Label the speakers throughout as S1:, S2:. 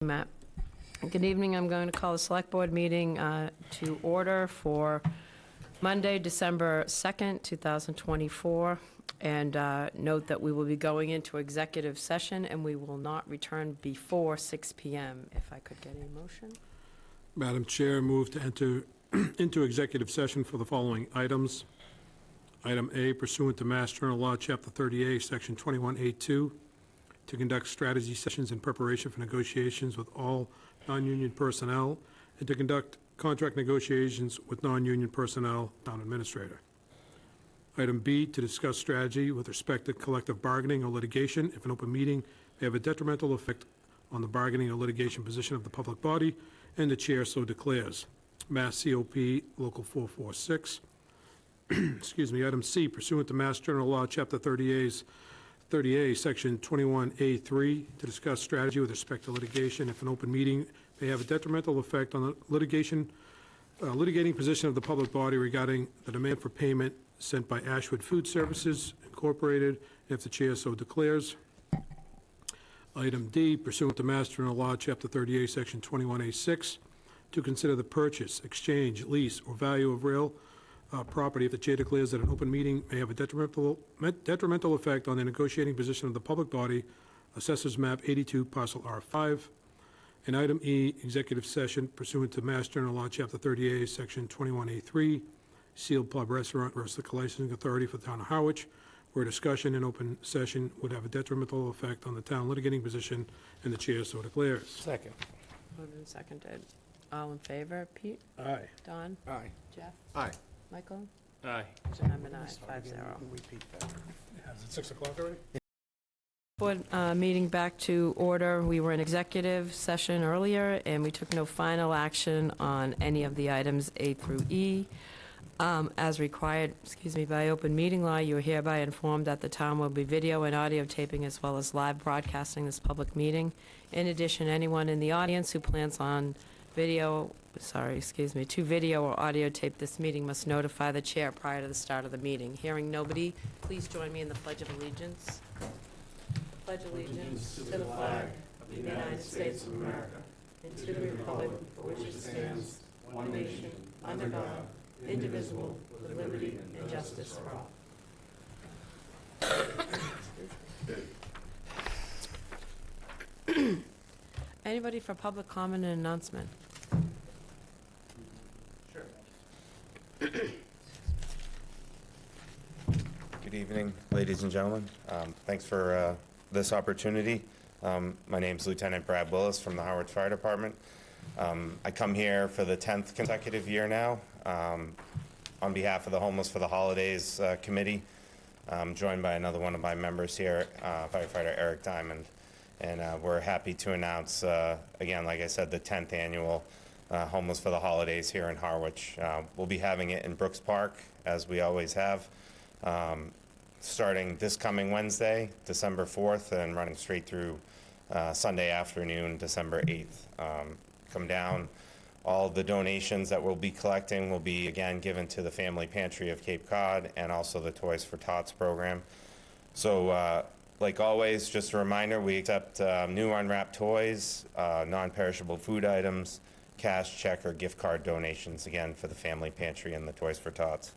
S1: Matt. Good evening. I'm going to call the Select Board meeting to order for Monday, December 2nd, 2024. And note that we will be going into executive session and we will not return before 6 p.m. If I could get a motion.
S2: Madam Chair, move to enter into executive session for the following items. Item A, pursuant to Mass General Law, Chapter 38, Section 21A2, to conduct strategy sessions in preparation for negotiations with all non-union personnel and to conduct contract negotiations with non-union personnel, town administrator. Item B, to discuss strategy with respect to collective bargaining or litigation if an open meeting may have a detrimental effect on the bargaining or litigation position of the public body and the chair so declares. Mass COP Local 446. Excuse me. Item C, pursuant to Mass General Law, Chapter 30A, Section 21A3, to discuss strategy with respect to litigation if an open meeting may have a detrimental effect on the litigating position of the public body regarding the demand for payment sent by Ashwood Food Services Incorporated, if the chair so declares. Item D, pursuant to Mass General Law, Chapter 38, Section 21A6, to consider the purchase, exchange, lease, or value of real property if the chair declares that an open meeting may have a detrimental effect on the negotiating position of the public body, Assessors Map 82, Parcel R5. And item E, executive session pursuant to Mass General Law, Chapter 38, Section 21A3, sealed pub restaurant versus the licensing authority for the town of Harwich, where discussion in open session would have a detrimental effect on the town litigating position, and the chair so declares.
S3: Second.
S1: Moved and seconded. All in favor? Pete?
S2: Aye.
S1: Don?
S3: Aye.
S1: Jeff?
S3: Aye.
S1: Michael?
S3: Aye.
S1: And I'm an aye, 5-0.
S3: Repeat that.
S2: Is it 6 o'clock already?
S1: Board meeting back to order. We were in executive session earlier, and we took no final action on any of the items A through E. As required, by open meeting law, you are hereby informed that the town will be video and audio taping as well as live broadcasting this public meeting. In addition, anyone in the audience who plans on to video or audio tape this meeting must notify the chair prior to the start of the meeting. Hearing nobody, please join me in the Pledge of Allegiance. Pledge allegiance to the flag of the United States of America and to the republic for which it stands, one nation, under God, indivisible, with liberty and justice for all. Anybody for public comment and announcement?
S3: Sure.
S4: Good evening, ladies and gentlemen. Thanks for this opportunity. My name is Lieutenant Brad Willis from the Harwich Fire Department. I come here for the 10th consecutive year now on behalf of the Homeless for the Holidays Committee. I'm joined by another one of my members here, Firefighter Eric Diamond. And we're happy to announce, again, like I said, the 10th annual Homeless for the Holidays here in Harwich. We'll be having it in Brooks Park, as we always have, starting this coming Wednesday, December 4th, and running straight through Sunday afternoon, December 8th. Come down. All the donations that we'll be collecting will be, again, given to the Family Pantry of Cape Cod and also the Toys for Tots program. So, like always, just a reminder, we accept new unwrapped toys, non-perishable food items, cash, check, or gift card donations, again, for the Family Pantry and the Toys for Tots.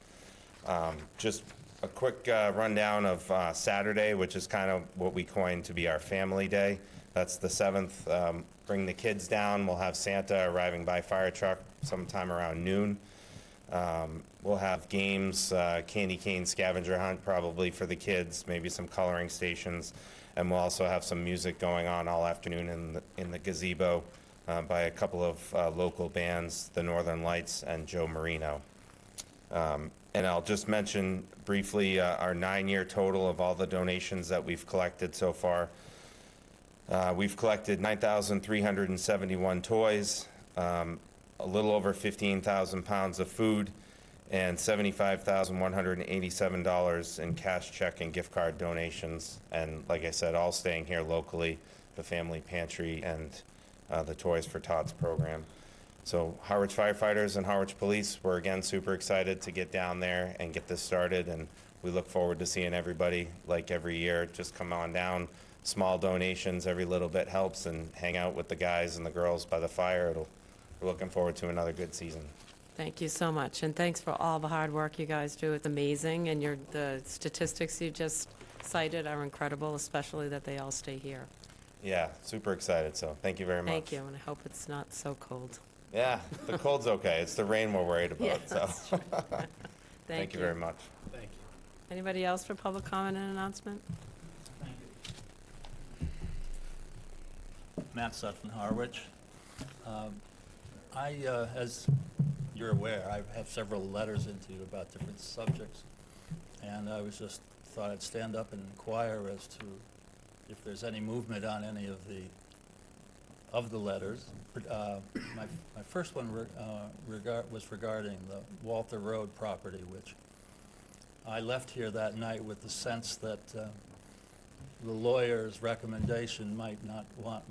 S4: Just a quick rundown of Saturday, which is kind of what we coined to be our family day. That's the 7th. Bring the kids down. We'll have Santa arriving by fire truck sometime around noon. We'll have games, candy cane scavenger hunt probably for the kids, maybe some coloring stations, and we'll also have some music going on all afternoon in the gazebo by a couple of local bands, the Northern Lights and Joe Marino. And I'll just mention briefly our 9-year total of all the donations that we've collected so far. We've collected 9,371 toys, a little over 15,000 pounds of food, and $75,187 in cash, check, and gift card donations. And like I said, all staying here locally, the Family Pantry and the Toys for Tots program. So Harwich firefighters and Harwich police, we're again super excited to get down there and get this started, and we look forward to seeing everybody like every year. Just come on down, small donations, every little bit helps, and hang out with the guys and the girls by the fire. We're looking forward to another good season.
S1: Thank you so much, and thanks for all the hard work you guys do. It's amazing, and the statistics you just cited are incredible, especially that they all stay here.
S4: Yeah, super excited, so thank you very much.
S1: Thank you, and I hope it's not so cold.
S4: Yeah, the cold's okay. It's the rain we're worried
S1: Yeah,
S4: about, so.
S1: that's true.
S4: Thank you very much.
S2: Thank you.
S1: Anybody else for public comment and announcement?
S3: Matt Sutton, Harwich. As you're aware, I have several letters into you about different subjects, and I thought I'd stand up and inquire as to if there's any movement on any of the letters. My first one was regarding the Walther Road property, which I left here that night with the sense that the lawyer's recommendation might not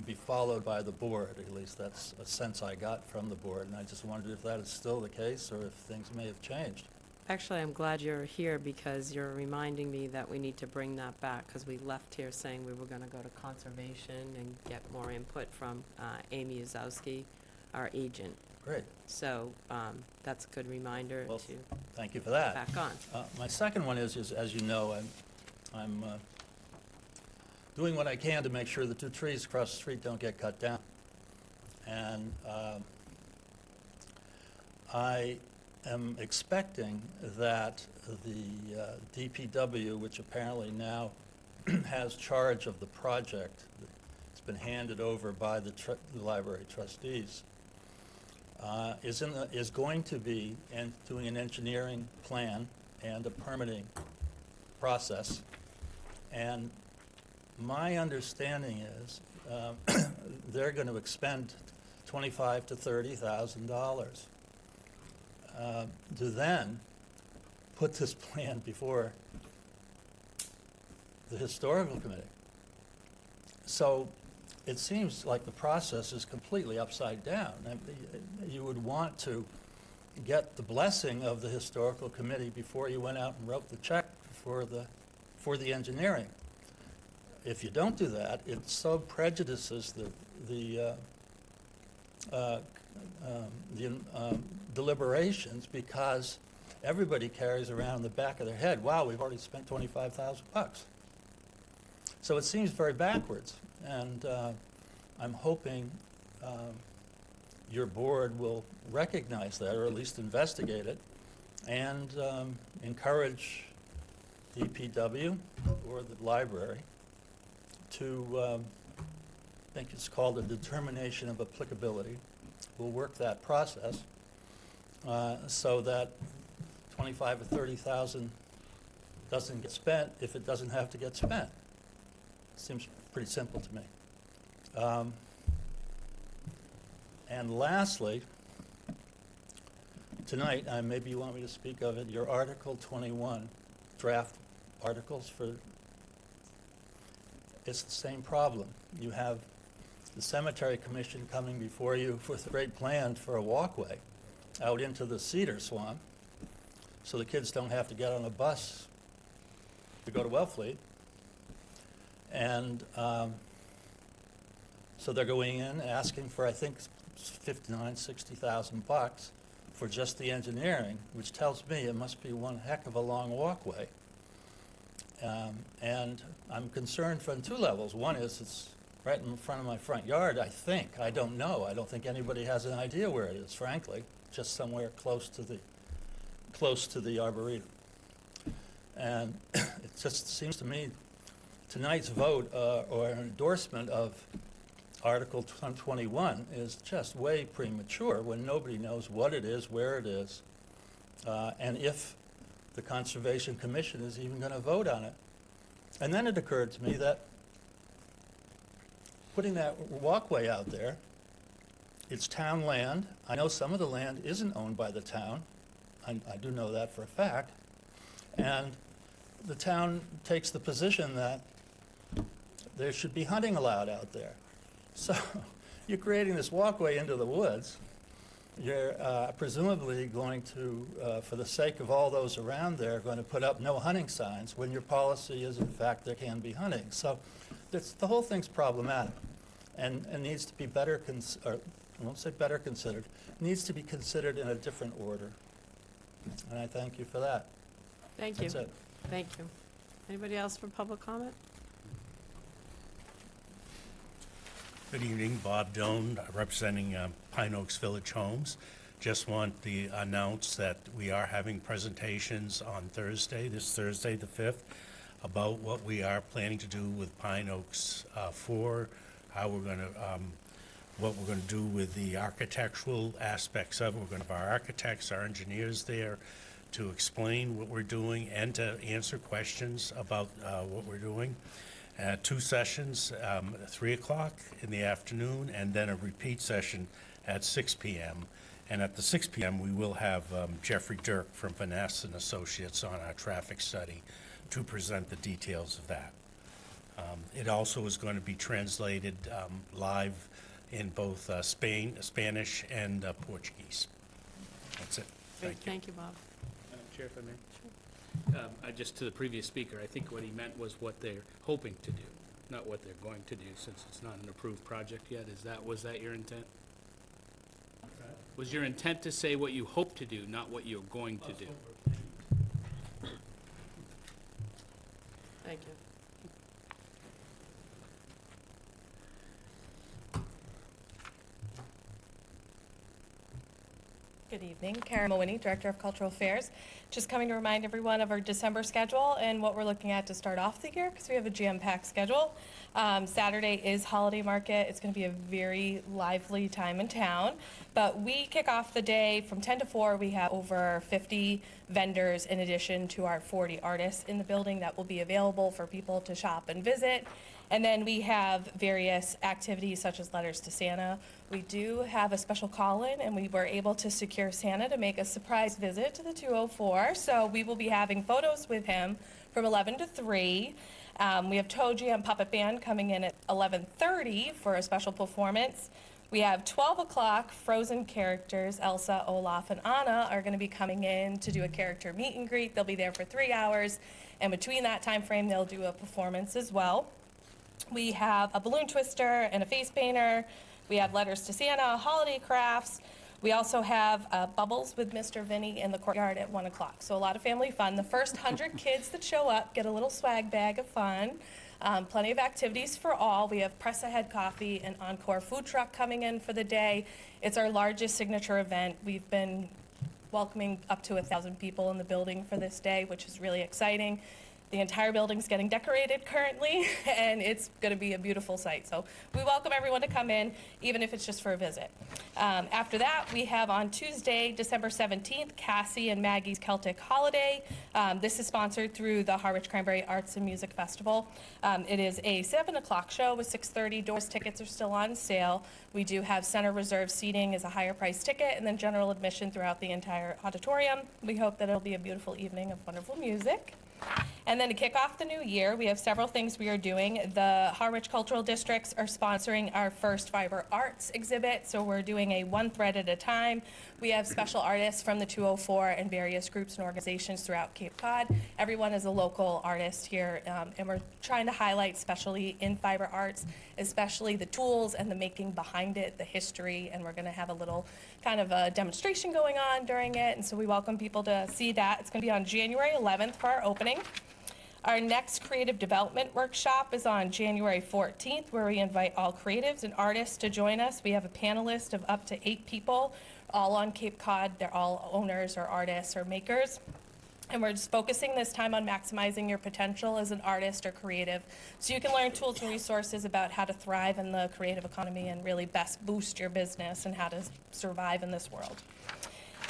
S3: be followed by the board. At least that's a sense I got from the board, and I just wondered if that is still the case or if things may have changed.
S1: Actually, I'm glad you're here because you're reminding me that we need to bring that back, because we left here saying we were going to go to conservation and get more input from Amy Uzowski, our agent.
S3: Great.
S1: So that's a good reminder
S3: Well,
S1: to
S3: thank you for that.
S1: back on.
S3: My second one is, as you know, I'm doing what I can to make sure the two trees across the street don't get cut down. And I am expecting that the DPW, which apparently now has charge of the project, it's been handed over by the library trustees, is going to be doing an engineering plan and a permitting process. And my understanding is they're going to expend $25,000 to $30,000 to then put this plan before the historical committee. So it seems like the process is completely upside down. You would want to get the blessing of the historical committee before you went out and wrote the check for the engineering. If you don't do that, it so prejudices the deliberations, because everybody carries around in the back of their head, wow, we've already spent $25,000. So it seems very backwards, and I'm hoping your board will recognize that, or at least investigate it, and encourage DPW or the library to, I think it's called a determination of applicability. We'll work that process so that 25 or 30,000 doesn't get spent if it doesn't have to get spent. Seems pretty simple to me. And lastly, tonight, maybe you want me to speak of it, your Article 21 draft articles it's the same problem. You have the Cemetery Commission coming before you with a great plan for a walkway out into the cedar swamp, so the kids don't have to get on a bus to go to Wellfleet. And so they're going in asking for, I think, $60,000 for just the engineering, which tells me it must be one heck of a long walkway. And I'm concerned from two levels. One is it's right in front of my front yard, I think. I don't know. I don't think anybody has an idea where it is, frankly, just somewhere close to the Arboretum. And it just seems to me tonight's vote or endorsement of Article 21 is just way premature when nobody knows what it is, where it is, and if the Conservation Commission is even going to vote on it. And then it occurred to me that putting that walkway out there, it's town land. I know some of the land isn't owned by the town. I do know that for a fact. And the town takes the position that there should be hunting allowed out there. So you're creating this walkway into the woods. You're presumably going to, for the sake of all those around there, going to put up no hunting signs when your policy is, in fact, there can be hunting. So the whole thing's problematic and needs to be better, or I won't say better considered, needs to be considered in a different order. And I thank you for that.
S1: Thank you.
S3: That's it.
S1: Thank you. Anybody else for public comment?
S5: Good evening, Bob Doan, representing Pine Oaks Village Homes. Just want to announce that we are having presentations on Thursday, this Thursday, the 5th, about what we are planning to do with Pine Oaks 4, how we're going to, what we're going to do with the architectural aspects of it. We're going to have our architects, our engineers there to explain what we're doing and to answer questions about what we're doing. 2 sessions, 3 o'clock in the afternoon, and then a repeat session at 6 p.m. And at the 6 p.m., we will have Jeffrey Dirk from Vanessa and Associates on our traffic study to present the details of that. It also is going to be translated live in both Spanish and Portuguese. That's it.
S1: Great,
S5: Thank you.
S1: thank you, Bob.
S6: Madam Chair, if I may? Just to the previous speaker, I think what he meant was what they're hoping to do, not what they're going to do, since it's not an approved project yet. Was that your intent? Was your intent to say what you hope to do, not what you're going to do?
S1: Thank you.
S7: Good evening, Karen Mawhinney, Director of Cultural Affairs. Just coming to remind everyone of our December schedule and what we're looking at to start off the year, because we have a jam-packed schedule. Saturday is holiday market. It's going to be a very lively time in town. But we kick off the day from 10 to 4. We have over 50 vendors in addition to our 40 artists in the building that will be available for people to shop and visit. And then we have various activities such as Letters to Santa. We do have a special call-in, and we were able to secure Santa to make a surprise visit to the 204. So we will be having photos with him from 11 to 3. We have Toe Jam Puppet Band coming in at 11:30 for a special performance. We have 12 o'clock Frozen characters. Elsa, Olaf, and Anna are going to be coming in to do a character meet and greet. They'll be there for 3 hours, and between that time frame, they'll do a performance as well. We have a balloon twister and a face painter. We have Letters to Santa, holiday crafts. We also have Bubbles with Mr. Vinny in the courtyard at 1 o'clock. So a lot of family fun. The first 100 kids that show up get a little swag bag of fun. Plenty of activities for all. We have Press Ahead Coffee and Encore Food Truck coming in for the day. It's our largest signature event. We've been welcoming up to 1,000 people in the building for this day, which is really exciting. The entire building's getting decorated currently, and it's going to be a beautiful sight. So we welcome everyone to come in, even if it's just for a visit. After that, we have on Tuesday, December 17th, Cassie and Maggie's Celtic Holiday. This is sponsored through the Harwich Cranberry Arts and Music Festival. It is a 7 o'clock show with 6:30. Doors tickets are still on sale. We do have center reserve seating as a higher price ticket, and then general admission throughout the entire auditorium. We hope that it'll be a beautiful evening of wonderful music. And then to kick off the new year, we have several things we are doing. The Harwich Cultural Districts are sponsoring our first fiber arts exhibit, so we're doing a one thread at a time. We have special artists from the 204 and various groups and organizations throughout Cape Cod. Everyone is a local artist here, and we're trying to highlight, especially in fiber arts, especially the tools and the making behind it, the history, and we're going to have a little kind of a demonstration going on during it, and so we welcome people to see that. It's going to be on January 11th for our opening. Our next creative development workshop is on January 14th, where we invite all creatives and artists to join us. We have a panelist of up to 8 people, all on Cape Cod. They're all owners or artists or makers. And we're just focusing this time on maximizing your potential as an artist or creative, so you can learn tools and resources about how to thrive in the creative economy and really best boost your business and how to survive in this world.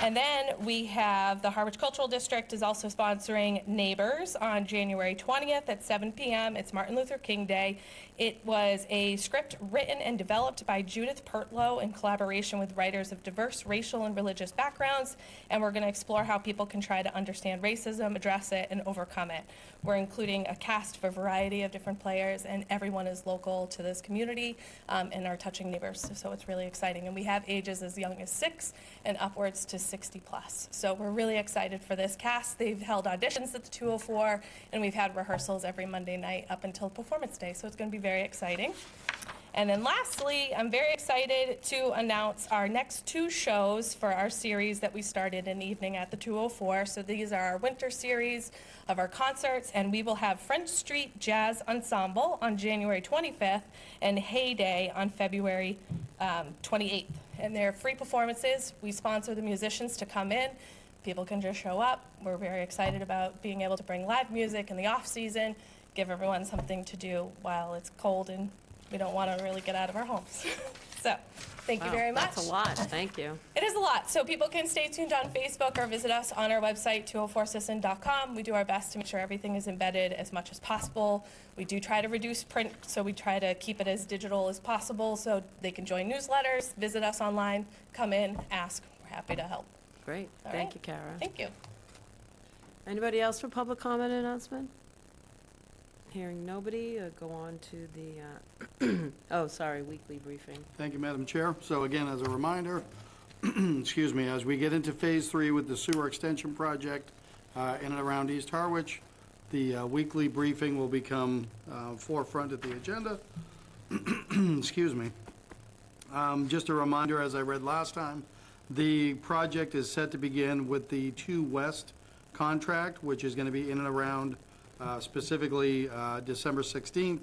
S7: And then we have the Harwich Cultural District is also sponsoring Neighbors on January 20th at 7 p.m. It's Martin Luther King Day. It was a script written and developed by Judith Pertlow in collaboration with writers of diverse racial and religious backgrounds, and we're going to explore how people can try to understand racism, address it, and overcome it. We're including a cast of a variety of different players, and everyone is local to this community and are touching neighbors, so it's really exciting. And we have ages as young as 6 and upwards to 60 plus. So we're really excited for this cast. They've held auditions at the 204, and we've had rehearsals every Monday night up until performance day, so it's going to be very exciting. And then lastly, I'm very excited to announce our next 2 shows for our series that we started in the evening at the 204. So these are our winter series of our concerts, and we will have French Street Jazz Ensemble on January 25th and Heyday on February 28th. And they're free performances. We sponsor the musicians to come in. People can just show up. We're very excited about being able to bring live music in the off-season, give everyone something to do while it's cold and we don't want to really get out of our homes. So, thank you
S1: Wow,
S7: very much.
S1: That's a lot, thank you.
S7: It is a lot, so people can stay tuned on Facebook or visit us on our website, 204sisson.com. We do our best to make sure everything is embedded as much as possible. We do try to reduce print, so we try to keep it as digital as possible so they can join newsletters, visit us online, come in, ask. We're happy to help.
S1: Great,
S7: All
S1: thank
S7: right.
S1: you, Kara.
S7: Thank you.
S1: Anybody else for public comment announcement? Hearing nobody, go on to the, oh, sorry, weekly briefing.
S8: Thank you, Madam Chair. So again, as a reminder, excuse me, as we get into Phase 3 with the sewer extension project in and around East Harwich, the weekly briefing will become forefront at the agenda. Excuse me. Just a reminder, as I read last time, the project is set to begin with the 2 West contract, which is going to be in and around specifically December 16th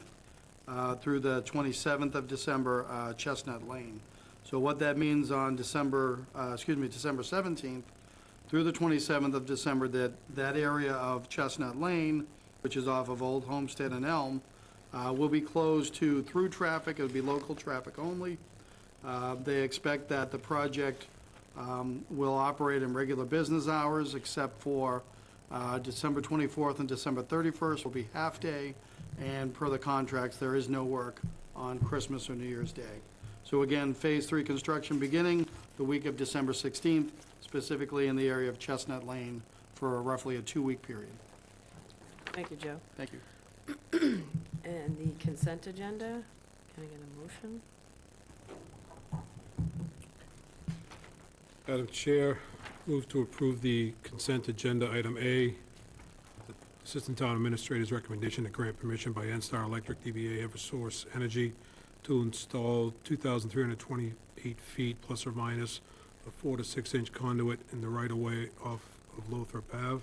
S8: through the 27th of December, Chestnut Lane. So what that means on December 17th through the 27th of December, that area of Chestnut Lane, which is off of Old Homestead and Elm, will be closed to through traffic. It will be local traffic only. They expect that the project will operate in regular business hours, except for December 24th and December 31st will be half-day, and per the contracts, there is no work on Christmas or New Year's Day. So again, Phase 3 construction beginning the week of December 16th, specifically in the area of Chestnut Lane for roughly a 2-week period.
S1: Thank you, Joe.
S8: Thank you.
S1: And the consent agenda, can I get a motion?
S2: Madam Chair, move to approve the consent agenda, item A, the Assistant Town Administrator's recommendation to grant permission by NSTAR Electric DBA Eversource Energy to install 2,328 feet plus or minus a 4 to 6 inch conduit in the right-of-way of Lothrop Ave.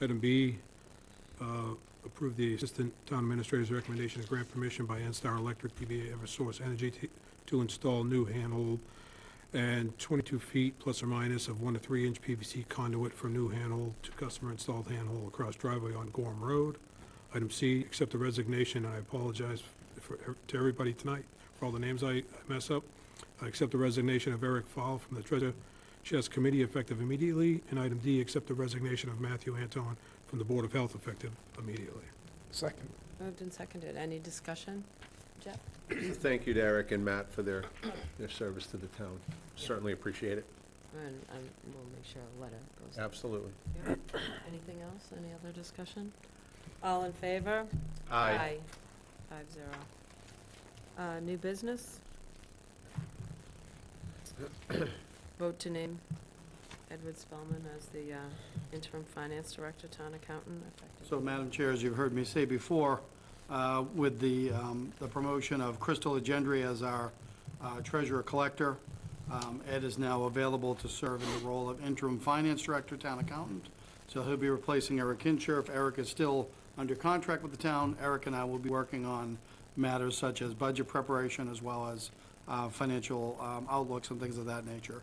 S2: Item B, approve the Assistant Town Administrator's recommendation to grant permission by NSTAR Electric DBA Eversource Energy to install new handhold and 22 feet plus or minus of 1 to 3 inch PVC conduit for new handhold to customer-installed handhold across driveway on Gorham Road. Item C, accept the resignation, and I apologize to everybody tonight for all the names I mess up. I accept the resignation of Eric Fall from the Treasure Chest Committee effective immediately. And item D, accept the resignation of Matthew Anton from the Board of Health effective immediately.
S9: Second.
S1: Moved and seconded. Any discussion? Jeff?
S9: Thank you to Eric and Matt for their service to the town. Certainly appreciate it.
S1: And we'll make sure a letter goes out.
S9: Absolutely.
S1: Yep. Anything else? Any other discussion? All in favor?
S9: Aye.
S1: 5-0. New business? Vote to name Edward Spellman as the interim finance director, town accountant, effective.
S8: So, Madam Chair, as you've heard me say before, with the promotion of Crystal Agendry as our treasurer collector, Ed is now available to serve in the role of interim finance director, town accountant. So he'll be replacing Eric Kincher. If Eric is still under contract with the town, Eric and I will be working on matters such as budget preparation as well as financial outlooks and things of that nature.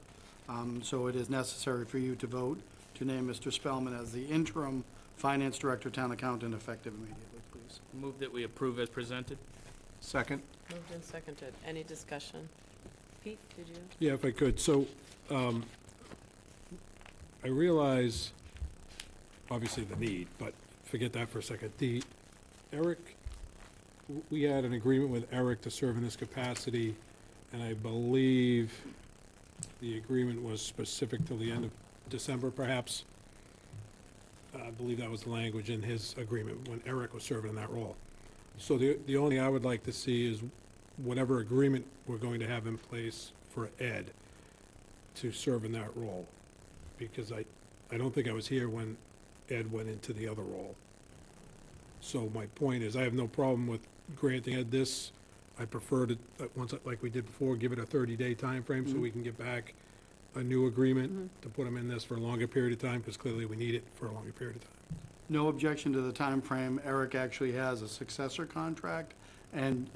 S8: So it is necessary for you to vote to name Mr. Spellman as the interim finance director, town accountant, effective immediately, please.
S6: Move that we approve as presented.
S9: Second.
S1: Moved and seconded. Any discussion? Pete, did you?
S2: Yeah, if I could. So, I realize, obviously, the need, but forget that for a second. We had an agreement with Eric to serve in this capacity, and I believe the agreement was specific till the end of December, perhaps. I believe that was the language in his agreement when Eric was serving in that role. So the only I would like to see is whatever agreement we're going to have in place for Ed to serve in that role. because I don't think I was here when Ed went into the other role. So my point is, I have no problem with granting Ed this. I prefer to, once, like we did before, give it a 30-day timeframe so we can get back a new agreement to put him in this for a longer period of time, because clearly we need it for a longer period of time.
S8: No objection to the time frame. Eric actually has a successor contract, and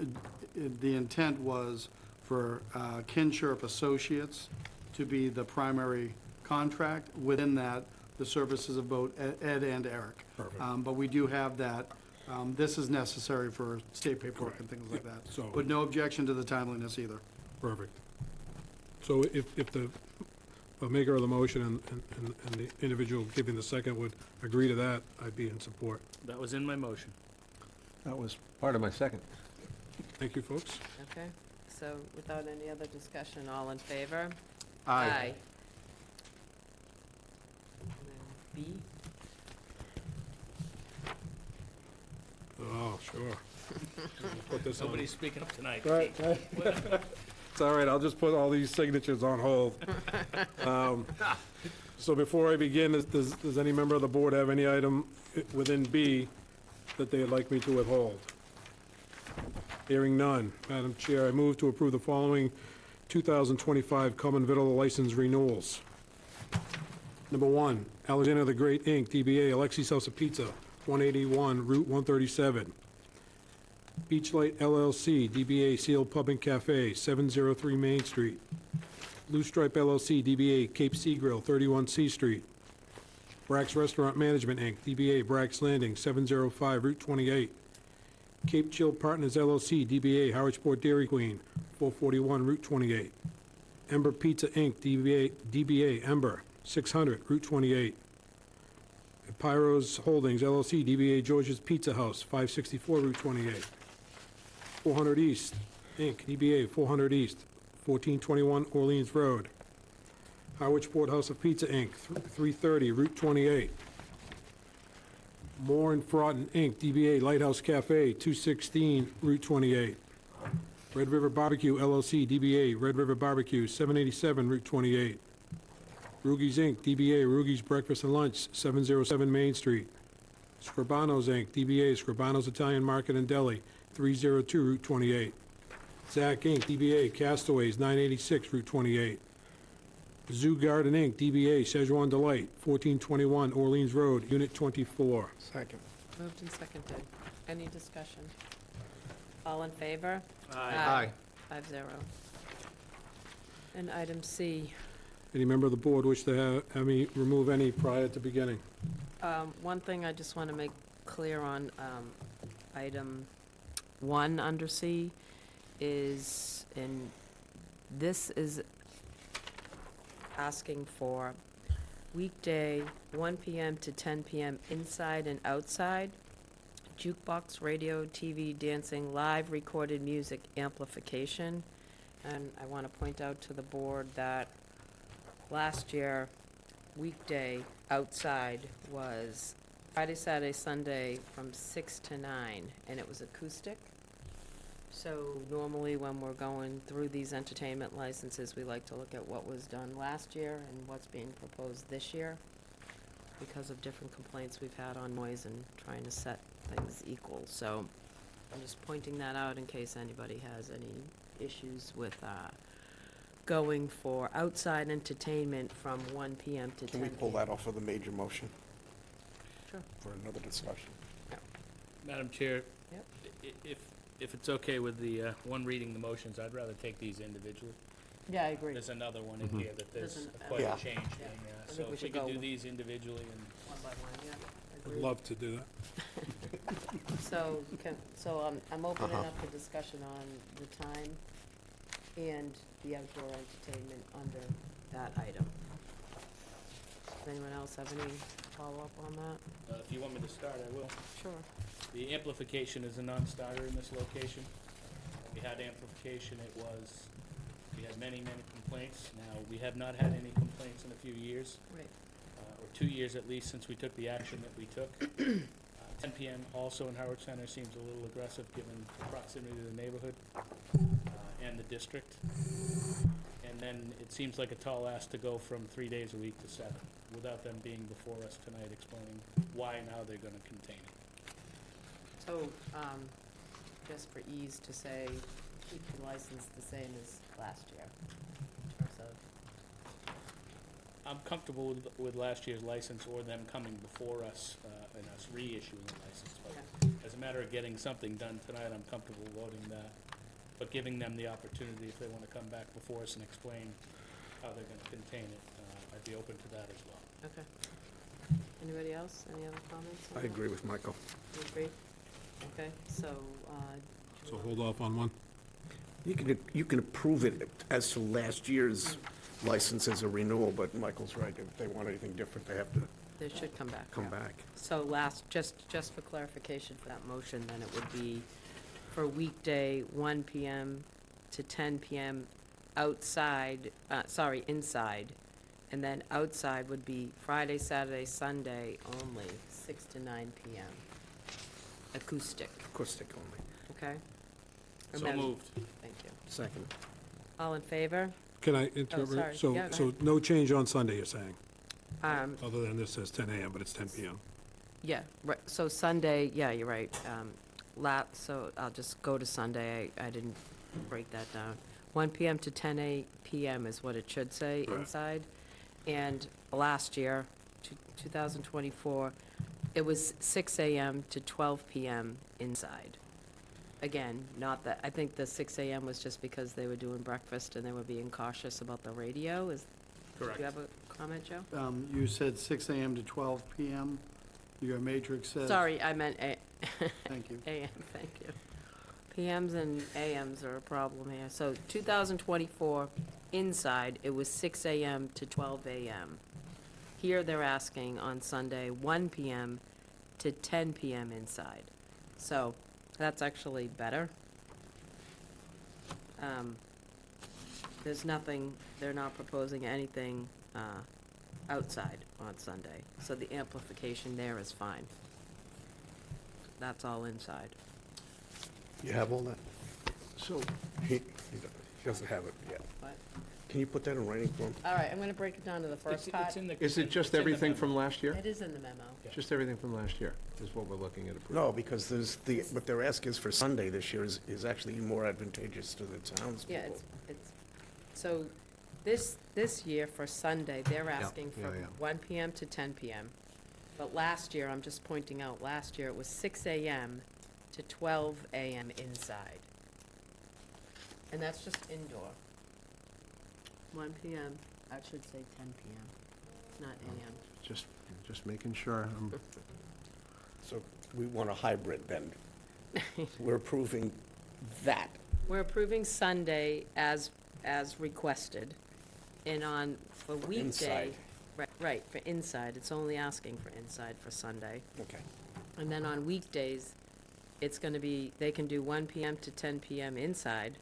S8: the intent was for Kinshirp Associates to be the primary contract. Within that, the services of both Ed and Eric.
S2: Perfect.
S8: But we do have that. This is necessary for state paperwork and things like that.
S2: So-
S8: But no objection to the timeliness either.
S2: Perfect. So if the maker of the motion and the individual giving the second would agree to that, I'd be in support.
S6: That was in my motion.
S9: That was part of my second.
S2: Thank you, folks.
S1: Okay, so without any other discussion, all in favor?
S8: Aye.
S1: And then B?
S2: Oh, sure. Put this on.
S6: Nobody's speaking up tonight.
S2: Right. It's all right, I'll just put all these signatures on hold. So before I begin, does any member of the board have any item within B that they'd like me to withhold? Hearing none. Madam Chair, I move to approve the following 2025 common victular license renewals. Number one, Alexander the Great, Inc., DBA Alexi's House of Pizza, 181 Route 137. Beach Light LLC, DBA Seal Pub and Cafe, 703 Main Street. Blue Stripe LLC, DBA Cape Sea Grill, 31 C Street. Brack's Restaurant Management, Inc., DBA Brack's Landing, 705 Route 28. Cape Chill Partners LLC, DBA Harwich Dairy Queen, 441 Route 28. Ember Pizza, Inc., DBA Ember, 600 Route 28. Pyros Holdings LLC, DBA George's Pizza House, 564 Route 28. 400 East, Inc., DBA 400 East, 1421 Orleans Road. Harwich Port House of Pizza, Inc., 330 Route 28. Moore and Froughton, Inc., DBA Lighthouse Cafe, 216 Route 28. Red River Barbecue LLC, DBA Red River Barbecue, 787 Route 28. Rugies, Inc., DBA Rugies Breakfast and Lunch, 707 Main Street. Scribanos, Inc., DBA Scribanos Italian Market and Deli, 302 Route 28. Zach, Inc., DBA Castaways, 986 Route 28. Zoo Garden, Inc., DBA Szechuan Delight, 1421 Orleans Road, Unit 24.
S9: Second.
S1: Moved and seconded. Any discussion? All in favor?
S9: Aye.
S1: 5-0. And item C,
S2: Any member of the board wish to have me remove any prior to beginning?
S1: one thing I just want to make clear on item 1 under C is, and this is asking for weekday 1 p.m. to 10 p.m. inside and outside, jukebox, radio, TV, dancing, live recorded music amplification. And I want to point out to the board that last year, weekday outside was Friday, Saturday, Sunday from 6 to 9, and it was acoustic. So normally when we're going through these entertainment licenses, we like to look at what was done last year and what's being proposed this year because of different complaints we've had on noise and trying to set things equal. So I'm just pointing that out in case anybody has any issues with going for outside entertainment from 1 p.m. to 10
S9: Can
S1: p.m.
S9: we pull that off of the major motion
S1: Sure.
S9: for another discussion?
S6: Madam Chair?
S1: Yep.
S6: If it's okay with the one reading the motions, I'd rather take these individually.
S1: Yeah, I agree.
S6: There's another one in here that there's
S1: Doesn't-
S6: quite
S9: Yeah.
S6: a change
S1: Yeah.
S6: in,
S1: I think
S6: so
S1: we
S6: if we
S1: should
S6: could
S1: go
S6: do these individually and
S1: One by one, yeah. I
S2: Would
S1: agree.
S2: love to do that.
S1: So I'm opening up the discussion on the time and the outdoor entertainment under that item. Does anyone else have any follow-up on that?
S6: if you want me to start, I will.
S1: Sure.
S6: The amplification is a non-starter in this location. We had amplification, we had many, many complaints. Now, we have not had any complaints in a few years,
S1: Right.
S6: or 2 years at least, since we took the action that we took. 10 PM also in Harwich Center seems a little aggressive, given the proximity to the neighborhood and the district. And then it seems like a tall ask to go from 3 days a week to 7, without them being before us tonight explaining why and how they're gonna contain it.
S1: So, just for ease to say, keep your license the same as last year, in terms of,
S6: I'm comfortable with last year's license or them coming before us, and us reissuing the license. But as a matter of getting something done tonight, I'm comfortable voting that. But giving them the opportunity, if they wanna come back before us and explain how they're gonna contain it, I'd be open to that as well.
S1: okay. Anybody else? Any other comments? on
S9: I
S1: that?
S9: agree with Michael.
S1: You agree? Okay, so,
S2: So hold off on one.
S9: You can approve it as to last year's license as a renewal, but Michael's right. If they want anything different, they have to
S1: they should come back.
S9: come
S1: yeah.
S9: back.
S1: So just for clarification for that motion, then it would be for weekday, 1 PM to 10 PM outside, inside. And then outside would be Friday, Saturday, Sunday only, 6 to 9 PM. Acoustic,
S9: Acoustic only.
S1: okay?
S6: So
S1: Remember-
S6: moved.
S1: Thank you.
S9: Second.
S1: All in favor?
S2: Can I interrupt?
S1: sorry.
S2: So,
S1: Yeah, go
S2: so no change on Sunday, you're saying?
S1: Um,
S2: Other than this says 10 a.m., but it's 10 p.m.
S1: Yeah, right, so Sunday, yeah, you're right. So I'll just go to Sunday, I didn't break that down. 1 PM to 10 PM is what it should say
S2: Right.
S1: inside. And last year, 2024, it was 6 AM to 12 PM inside. Again, not that, I think the 6 AM was just because they were doing breakfast and they were being cautious about the radio. Did
S6: Correct.
S1: you have a comment, Joe?
S8: You said 6 AM to 12 PM. Your matrix says.
S1: Sorry, I meant
S8: Thank you.
S1: AM, thank you. PMs and AMs are a problem here. So 2024, inside, it was 6 AM to 12 AM. Here, they're asking on Sunday, 1 PM to 10 PM inside. So that's actually better. There's nothing, they're not proposing anything outside on Sunday. So the amplification there is fine. That's all inside.
S9: You have all that? So, he doesn't have it yet.
S1: What?
S9: Can you put that in writing for him?
S1: All right, I'm going to break it down to the first part.
S6: It's in the.
S9: Is it
S6: it's
S9: just
S6: in the
S9: everything
S6: memo.
S9: from last year?
S1: It is in the memo.
S9: Just everything from last year is what we're looking at approving?
S10: No, because what they're asking is for Sunday this year is actually more advantageous to the townspeople.
S1: Yeah, it's, so this year for Sunday, they're asking
S9: yeah,
S1: for
S9: yeah.
S1: 1 PM to 10 PM. But last year, I'm just pointing out, last year it was 6 AM to 12 AM inside. And that's just indoor. 1 PM, I should say 10 PM, not AM.
S9: Just making sure.
S10: So we want a hybrid then. We're approving that.
S1: We're approving Sunday as requested, and for weekday.
S10: inside.
S1: Right, for inside, it's only asking for inside for Sunday.
S10: Okay.
S1: And then on weekdays, it's gonna be, they can do 1 PM to 10 PM inside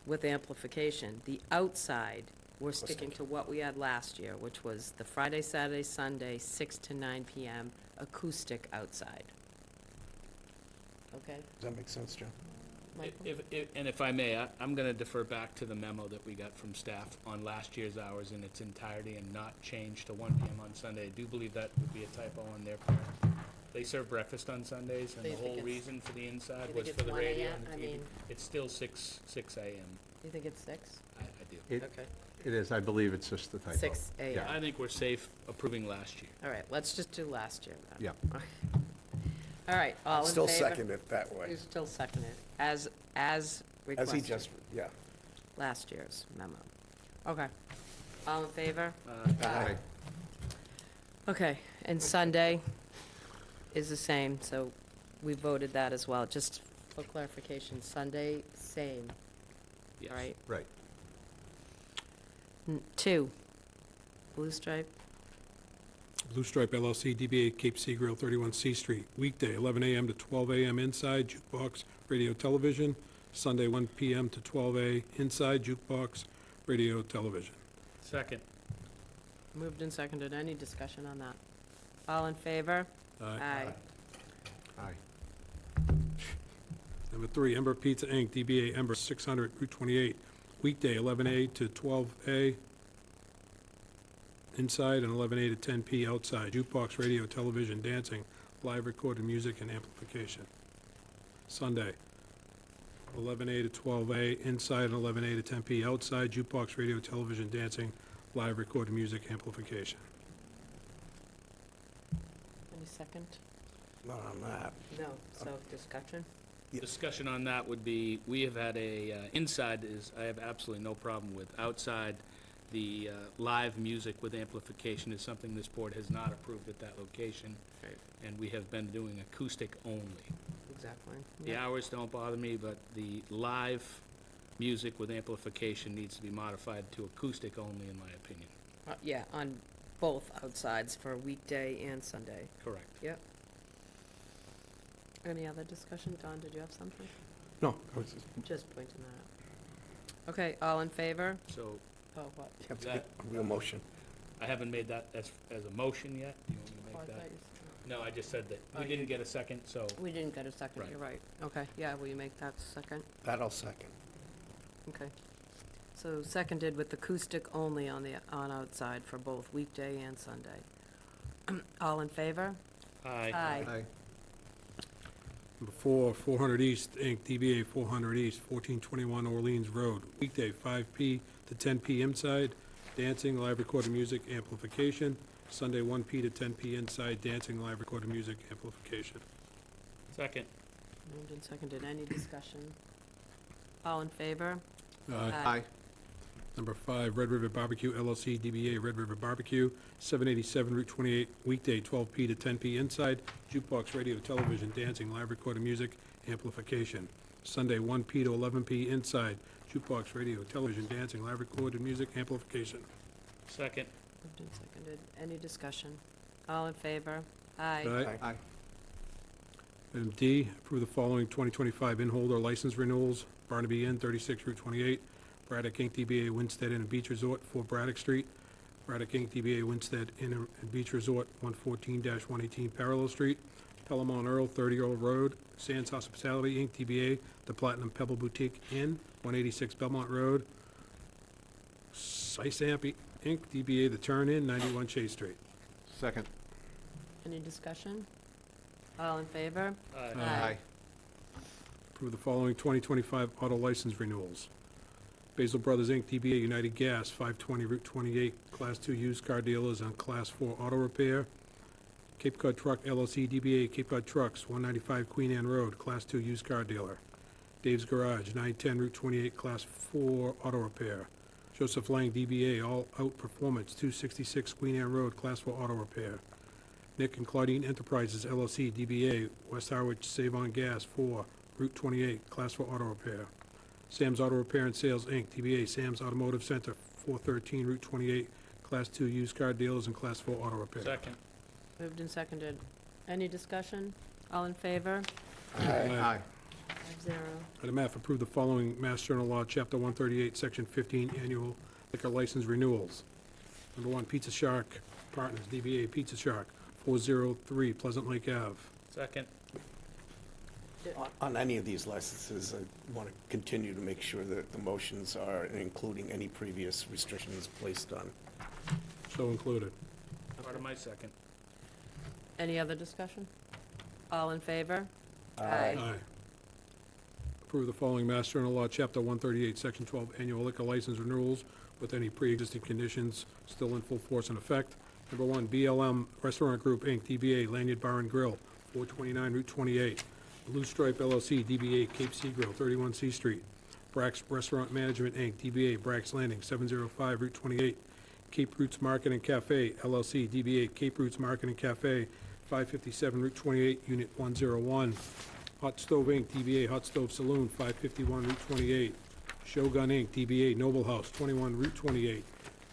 S1: with amplification. The outside, we're sticking to what we had last year, which was the Friday, Saturday, Sunday, 6 to 9 PM, acoustic outside. Okay,
S10: Does that make sense, Joe?
S1: Michael?
S6: And if I may, I'm gonna defer back to the memo that we got from staff on last year's hours in its entirety and not change to 1 PM on Sunday. I do believe that would be a typo on their part. They serve breakfast on Sundays, and
S1: So
S6: the
S1: you think
S6: whole
S1: it's-
S6: reason for the inside
S1: you
S6: was
S1: think
S6: for
S1: it's
S6: the
S1: 1
S6: radio
S1: a.m.?
S6: and the
S1: I
S6: TV.
S1: mean-
S6: It's still 6 AM.
S1: You think it's 6?
S6: I do.
S9: It
S1: Okay,
S9: is, I believe it's just the typo.
S1: 6 AM.
S6: I think we're safe approving last year.
S1: All right, let's just do last year then.
S9: Yeah.
S1: All right, all in favor?
S10: Still second it that way.
S1: You still second it, as
S10: As
S1: requested.
S10: he just, yeah.
S1: Last year's memo. Okay. All in favor?
S9: Aye.
S1: Okay, and Sunday is the same, so we voted that as well. Just for clarification, Sunday, same,
S6: Yes.
S1: right?
S9: Right.
S1: 2, Blue Stripe,
S2: Blue Stripe LLC, DBA Cape Sea Grill, 31 C Street. Weekday, 11 a.m. to 12 a.m. inside, jukebox, radio, television. Sunday, 1 p.m. to 12 a.m. inside, jukebox, radio, television.
S6: Second.
S1: moved and seconded. Any discussion on that? All in favor? Aye.
S9: Aye.
S2: Number 3, Ember Pizza Inc., DBA Ember, 600 Route 28, weekday 11A to 12A inside, and 11A to 10P outside. Jukebox, radio, television, dancing, live recorded music, and amplification. Sunday, 11A to 12A inside, and 11A to 10P outside. Jukebox, radio, television, dancing, live recorded music, amplification.
S1: Any second?
S10: Not on that.
S1: No, so discussion?
S6: Discussion on that would be, we have had inside is, I have absolutely no problem with. Outside, the live music with amplification is something this board has not approved at that location.
S1: Right.
S6: And we have been doing acoustic only.
S1: Exactly.
S6: The hours don't bother me, but the live music with amplification needs to be modified to acoustic only, in my opinion.
S1: Yeah, on both outsides for weekday and Sunday.
S6: Correct.
S1: Yep. Any other discussion? Don, did you have something?
S10: No, I was just-
S1: Just pointing that out. Okay, all in favor?
S6: So
S1: Oh, what?
S10: you have to
S6: That-
S10: get a real motion.
S6: I haven't made that as a motion yet. Do you want me to
S1: Oh, I
S6: make that?
S1: thought you
S6: No, I just said that
S1: Oh,
S6: we
S1: you-
S6: didn't get a second, so
S1: We didn't get a second,
S6: Right.
S1: you're right. Okay, yeah, will you make that second?
S10: That I'll second.
S1: Okay. So seconded with acoustic only on outside for both weekday and Sunday. All in favor?
S6: aye.
S2: Number 4, 400 East, Inc., DBA 400 East, 1421 Orleans Road. Weekday, 5P to 10P inside, dancing, live recorded music, amplification. Sunday, 1P to 10P inside, dancing, live recorded music, amplification.
S6: Second.
S1: Moved and seconded. Any discussion? All in favor?
S10: Aye.
S2: Number 5, Red River Barbecue LLC, DBA Red River Barbecue, 787 Route 28, weekday, 12P to 10P inside, jukebox, radio, television, dancing, live recorded music, amplification. Sunday, 1P to 11P inside, jukebox, radio, television, dancing, live recorded music, amplification.
S6: Second.
S1: Moved and seconded. Any discussion? All in favor? Aye.
S10: Aye.
S2: Item D, approve the following 2025 in-holder license renewals. Barnaby Inn, 36 Route 28, Braddock Inc., DBA Winstead Inn and Beach Resort, 4 Braddock Street, Braddock Inc., DBA Winstead Inn and Beach Resort, 114-118 Parallel Street, Pellamon Earl, 30 Earl Road, Sands Hospitality Inc., DBA The Platinum Pebble Boutique Inn, 186 Belmont Road, Sysamp Inc., DBA The Turn Inn, 91 Chase Street.
S10: Second.
S1: Any discussion? All in favor?
S6: Aye.
S2: Approve the following 2025 auto license renewals. Basil Brothers, Inc., DBA United Gas, 520 Route 28, Class 2 used car dealers on Class 4 auto repair. Cape Cod Truck LLC, DBA Cape Cod Trucks, 195 Queen Anne Road, Class 2 used car dealer. Dave's Garage, 910 Route 28, Class 4 auto repair. Joseph Lang, DBA All Out Performance, 266 Queen Anne Road, Class 4 auto repair. Nick and Claudine Enterprises LLC, DBA West Harwich Save on Gas, 4 Route 28, Class 4 auto repair. Sam's Auto Repair and Sales, Inc., DBA Sam's Automotive Center, 413 Route 28, Class 2 used car dealers and Class 4 auto repair.
S6: Second.
S1: Moved and seconded. Any discussion? All in favor?
S10: Aye.
S1: 5-0.
S2: Item F, approve the following Mass General Law, Chapter 138, Section 15, annual liquor license renewals. Number 1, Pizza Shark Partners, DBA Pizza Shark, 403 Pleasant Lake Ave.
S6: Second.
S10: On any of these licenses, I want to continue to make sure that the motions are including any previous restrictions placed on.
S2: So included.
S6: Part of my second.
S1: Any other discussion? All in favor?
S2: Aye. Approve the following Mass General Law, Chapter 138, Section 12, annual liquor license renewals with any pre-existing conditions still in full force and effect. Number 1, BLM Restaurant Group, Inc., DBA Lanyard Bar and Grill, 429 Route 28. Blue Stripe LLC, DBA Cape Sea Grill, 31 C Street. Brax Restaurant Management, Inc., DBA Brax Landing, 705 Route 28. Cape Roots Market and Cafe, LLC, DBA Cape Roots Market and Cafe, 557 Route 28, Unit 101. Hot Stove Inc., DBA Hot Stove Saloon, 551 Route 28. Shogun Inc., DBA Noble House, 21 Route 28.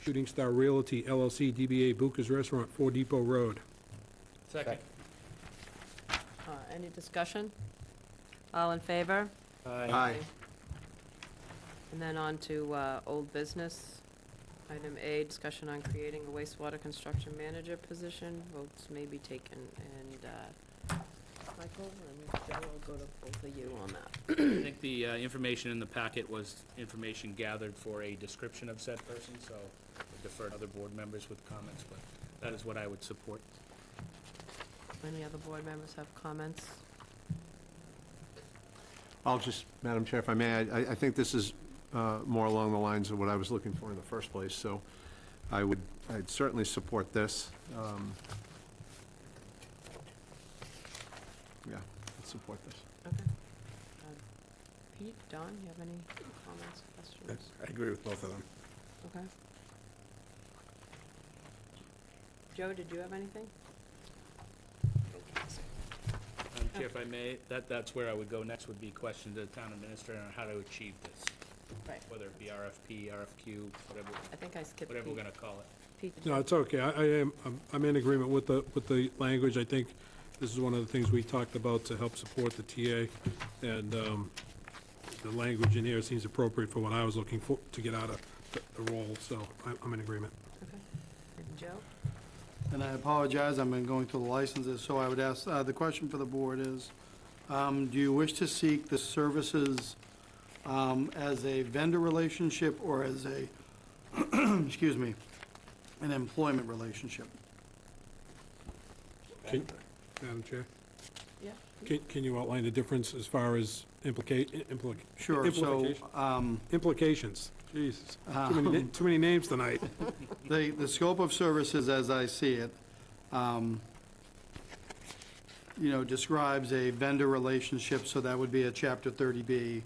S2: Shooting Star Realty, LLC, DBA Buca's Restaurant, 4 Depot Road.
S6: Second.
S1: Any discussion? All in favor?
S10: Aye.
S1: And then on to old business. Item A, discussion on creating a wastewater construction manager position. Votes may be taken. And Michael, and Joe will go to both of you on that.
S6: I think the information in the packet was information gathered for a description of said person, so I defer to other board members with comments, but that is what I would support.
S1: Any other board members have comments?
S11: I'll just, Madam Chair, if I may, I think this is more along the lines of what I was looking for in the first place, so I'd certainly support this. Yeah, I'd support this.
S1: Okay. Pete, Don, you have any comments, questions?
S9: I agree with both of them.
S1: Okay. Joe, did you have anything?
S6: Madam Chair, if I may, that's where I would go next, would be question to the town administrator on how to achieve this,
S1: Right.
S6: whether it be RFP, RFQ, whatever,
S1: I think I skipped
S6: whatever we're
S1: Pete.
S6: gonna call it.
S1: Pete, did you-
S2: No, it's okay. I'm in agreement with the language. I think this is one of the things we talked about to help support the TA, and the language in here seems appropriate for what I was looking for, to get out of the role, so I'm in agreement.
S1: Okay. And Joe?
S8: And I apologize, I'm going through the licenses, so I would ask, the question for the board is, do you wish to seek the services as a vendor relationship or as a, excuse me, an employment relationship?
S2: Madam Chair,
S1: Yeah.
S2: can you outline the difference as far as
S8: Sure, so,
S2: implications? Jesus, too many names tonight.
S8: the scope of services, as I see it, describes a vendor relationship, so that would be a Chapter 30B.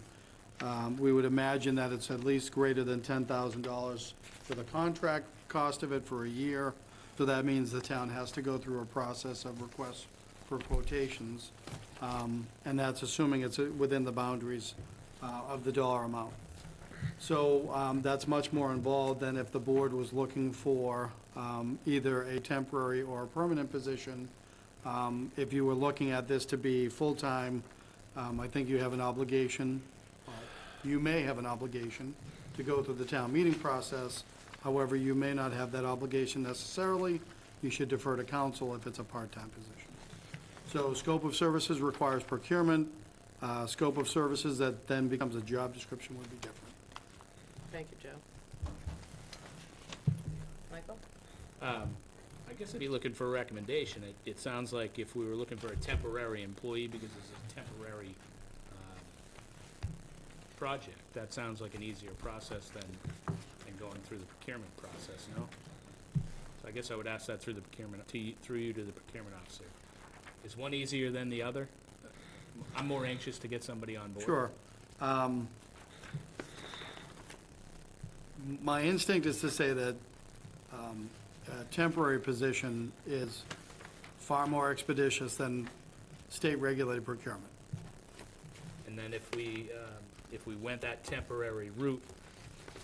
S8: We would imagine that it's at least greater than $10,000 for the contract cost of it for a year. So that means the town has to go through a process of requests for quotations, and that's assuming it's within the boundaries of the dollar amount. So that's much more involved than if the board was looking for either a temporary or a permanent position. If you were looking at this to be full-time, I think you have an obligation, you may have an obligation to go through the town meeting process. However, you may not have that obligation necessarily. You should defer to council if it's a part-time position. So scope of services requires procurement. Scope of services that then becomes a job description would be different.
S1: Thank you, Joe. Michael?
S6: I guess I'd be looking for a recommendation. It sounds like if we were looking for a temporary employee, because it's a temporary project, that sounds like an easier process than going through the procurement process, no? So I guess I would ask that through the procurement, through you to the procurement officer. Is one easier than the other? I'm more anxious to get somebody on board.
S8: Sure. My instinct is to say that a temporary position is far more expeditious than state-regulated procurement.
S6: And then if we went that temporary route,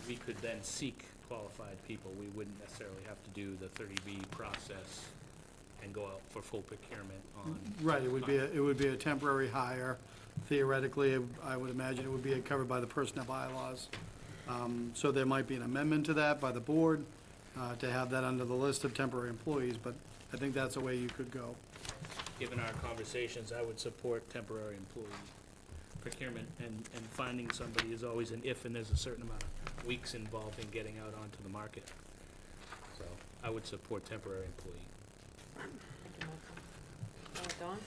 S6: we could then seek qualified people. We wouldn't necessarily have to do the 30B process and go out for full procurement on.
S8: Right, it would be a temporary hire. Theoretically, I would imagine it would be covered by the personnel bylaws. So there might be an amendment to that by the board to have that under the list of temporary employees, but I think that's a way you could go.
S6: Given our conversations, I would support temporary employee procurement, and finding somebody is always an if, and there's a certain amount of weeks involved in getting out onto the market. So I would support temporary employee.
S1: Thank you, Michael. Don?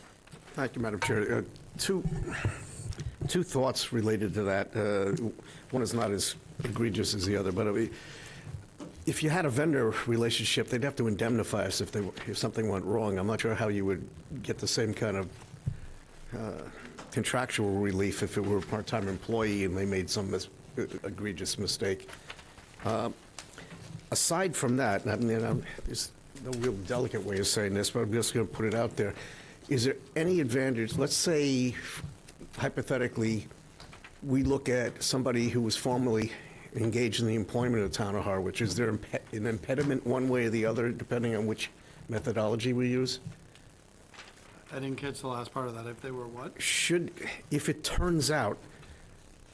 S9: Thank you, Madam Chair. Two thoughts related to that. One is not as egregious as the other, but if you had a vendor relationship, they'd have to indemnify us if something went wrong. I'm not sure how you would get the same kind of contractual relief if it were a part-time employee and they made some egregious mistake. Aside from that, I mean, there's no real delicate way of saying this, but I'm just going to put it out there. Is there any advantage, let's say, hypothetically, we look at somebody who was formerly engaged in the employment of the town of Harwich. Is there an impediment one way or the other, depending on which methodology we use?
S8: I didn't catch the last part of that. If they were what?
S9: If it turns out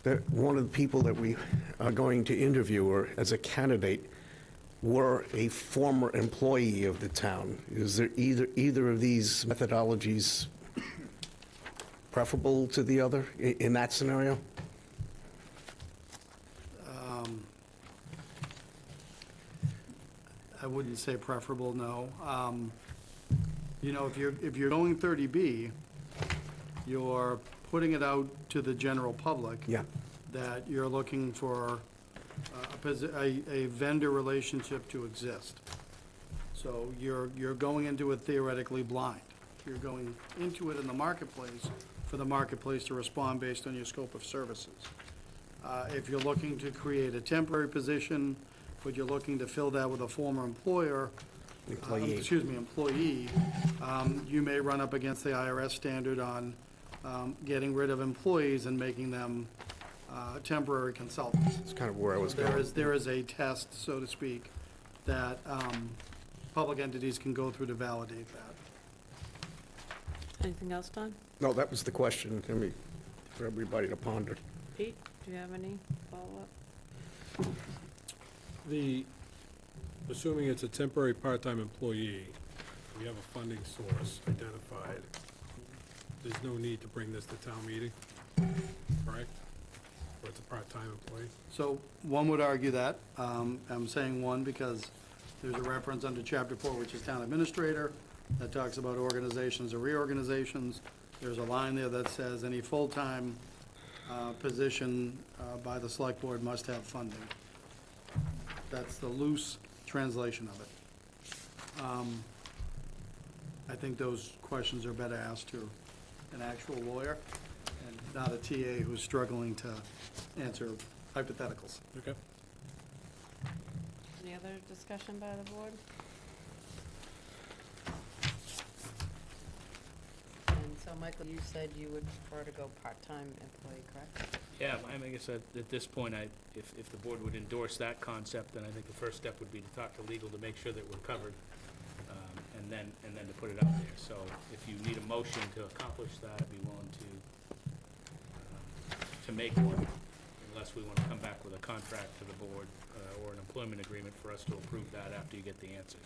S9: that one of the people that we are going to interview or as a candidate were a former employee of the town, is there either of these methodologies preferable to the other in that scenario?
S8: I wouldn't say preferable, no. You know, if you're going 30B, you're putting it out to the general public.
S9: Yeah.
S8: That you're looking for a vendor relationship to exist. So you're going into it theoretically blind. You're going into it in the marketplace for the marketplace to respond based on your scope of services. If you're looking to create a temporary position, but you're looking to fill that with a former employer,
S9: Employee.
S8: employee, you may run up against the IRS standard on getting rid of employees and making them temporary consultants.
S9: That's kind of where I was
S8: There
S9: going.
S8: there is a test, so to speak, that public entities can go through to validate that.
S1: Anything else, Don?
S9: No, that was the question, I mean, for everybody to ponder.
S1: Pete, do you have any follow-up?
S2: Assuming it's a temporary part-time employee, we have a funding source identified, there's no need to bring this to town meeting, correct? Or it's a part-time employee?
S8: So one would argue that. I'm saying one because there's a reference under Chapter 4, which is Town Administrator, that talks about organizations or reorganizations. There's a line there that says any full-time position by the Select Board must have funding. That's the loose translation of it. I think those questions are better asked to an actual lawyer and not a TA who's struggling to answer hypotheticals.
S2: Okay.
S1: Any other discussion by the board? And so, Michael, you said you would prefer to go part-time employee, correct?
S6: Yeah, I mean, I guess at this point, if the board would endorse that concept, then I think the first step would be to talk to legal to make sure that we're covered, and then to put it out there. So if you need a motion to accomplish that, I'd be willing to make one, unless we want to come back with a contract to the board, or an employment agreement for us to approve that after you get the answers.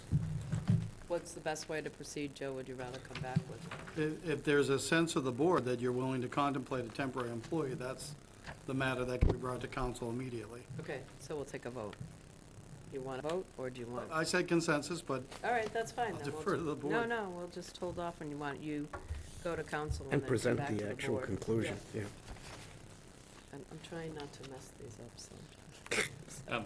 S1: What's the best way to proceed, Joe? Would you rather come back with?
S8: If there's a sense of the board that you're willing to contemplate a temporary employee, that's the matter that can be brought to council immediately.
S1: Okay, so we'll take a vote. You want to vote, or do you want?
S8: I said consensus, but
S1: All right, that's fine.
S8: I'll
S1: then we'll
S8: defer to
S1: ju-
S8: the board.
S1: No, we'll just hold off when you go to council and
S9: And
S1: then come
S9: present
S1: back to
S9: the
S1: the
S9: actual
S1: board.
S9: conclusion, yeah.
S1: I'm trying not to mess these up, so.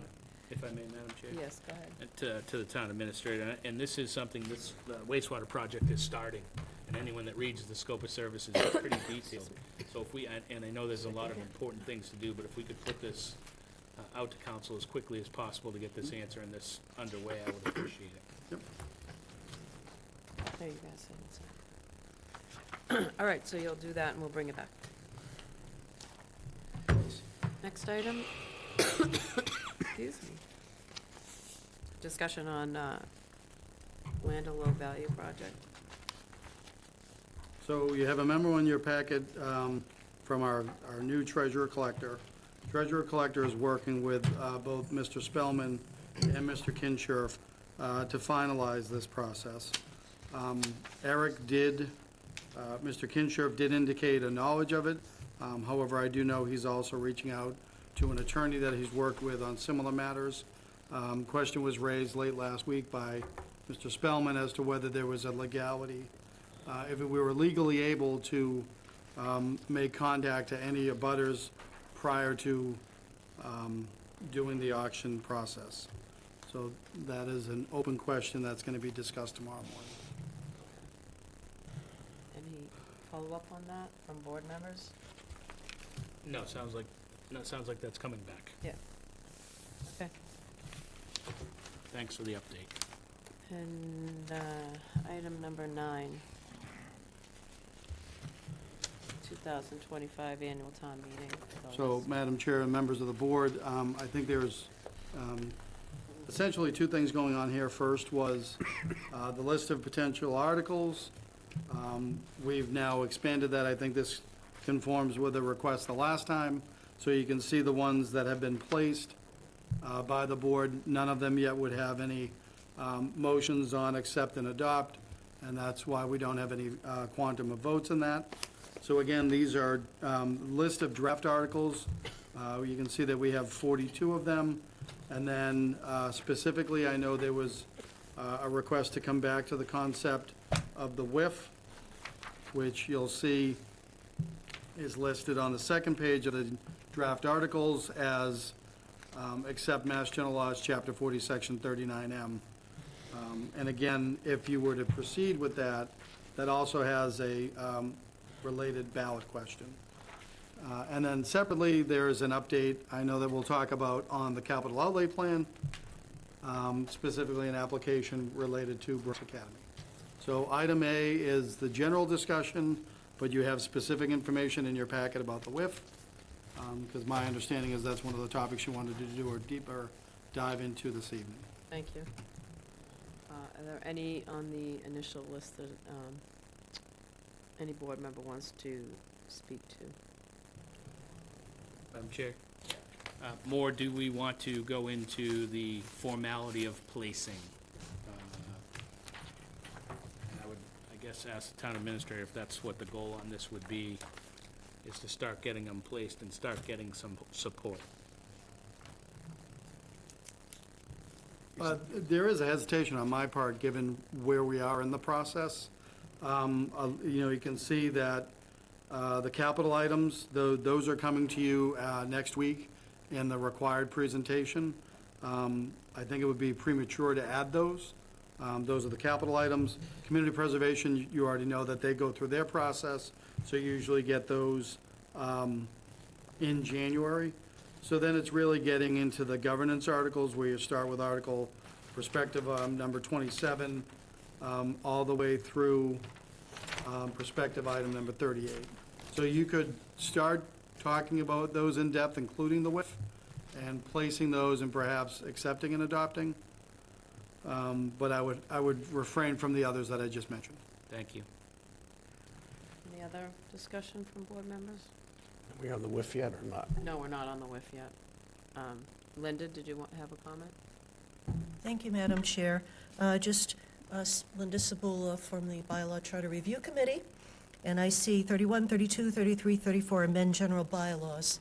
S6: If I may, Madam Chair?
S1: Yes, go ahead.
S6: To the town administrator, and this is something, this wastewater project is starting, and anyone that reads the scope of services is pretty detailed. So if we, and I know there's a lot of important things to do, but if we could put this out to council as quickly as possible to get this answer and this underway, I would appreciate it.
S1: There you guys say it's. All right, so you'll do that and we'll bring it back. Next item. Excuse me. Discussion on land of low value project.
S8: So you have a memo in your packet from our new treasurer collector. Treasurer collector is working with both Mr. Spellman and Mr. Kinshirf to finalize this process. Eric did, Mr. Kinshirf did indicate a knowledge of it. However, I do know he's also reaching out to an attorney that he's worked with on similar matters. Question was raised late last week by Mr. Spellman as to whether there was a legality, if we were legally able to make contact to any abutters prior to doing the auction process. So that is an open question that's going to be discussed tomorrow morning.
S1: Any follow-up on that from board members?
S6: No, sounds like that's coming back.
S1: Yeah. Okay.
S6: Thanks for the update.
S1: And item number 9, 2025 annual town meeting.
S8: So, Madam Chair and members of the board, I think there's essentially two things going on here. First was the list of potential articles. We've now expanded that. I think this conforms with the request the last time. So you can see the ones that have been placed by the board. None of them yet would have any motions on accept and adopt, and that's why we don't have any quantum of votes in that. So again, these are list of draft articles. You can see that we have 42 of them. And then specifically, I know there was a request to come back to the concept of the WIF, which you'll see is listed on the second page of the draft articles as except Mass General Laws, Chapter 40, Section 39M. And again, if you were to proceed with that, that also has a related ballot question. And then separately, there's an update I know that we'll talk about on the capital outlay plan, specifically an application related to Brooks Academy. So item A is the general discussion, but you have specific information in your packet about the WIF, because my understanding is that's one of the topics you wanted to do a deeper dive into this evening.
S1: Thank you. Are there any on the initial list that any board member wants to speak to?
S6: Madam Chair, more, do we want to go into the formality of placing? And I would, I guess, ask the town administrator if that's what the goal on this would be, is to start getting them placed and start getting some support.
S8: There is a hesitation on my part, given where we are in the process. You can see that the capital items, those are coming to you next week in the required presentation. I think it would be premature to add those. Those are the capital items. Community preservation, you already know that they go through their process, so you usually get those in January. So then it's really getting into the governance articles, where you start with article perspective number 27, all the way through perspective item number 38. So you could start talking about those in depth, including the WIF, and placing those and perhaps accepting and adopting. But I would refrain from the others that I just mentioned.
S6: Thank you.
S1: Any other discussion from board members?
S10: Are we on the WIF yet or not?
S1: No, we're not on the WIF yet. Linda, did you have a comment?
S12: Thank you, Madam Chair. Just Linda Sabula from the Bylaw Charter Review Committee, and I see 31, 32, 33, 34 amend general bylaws.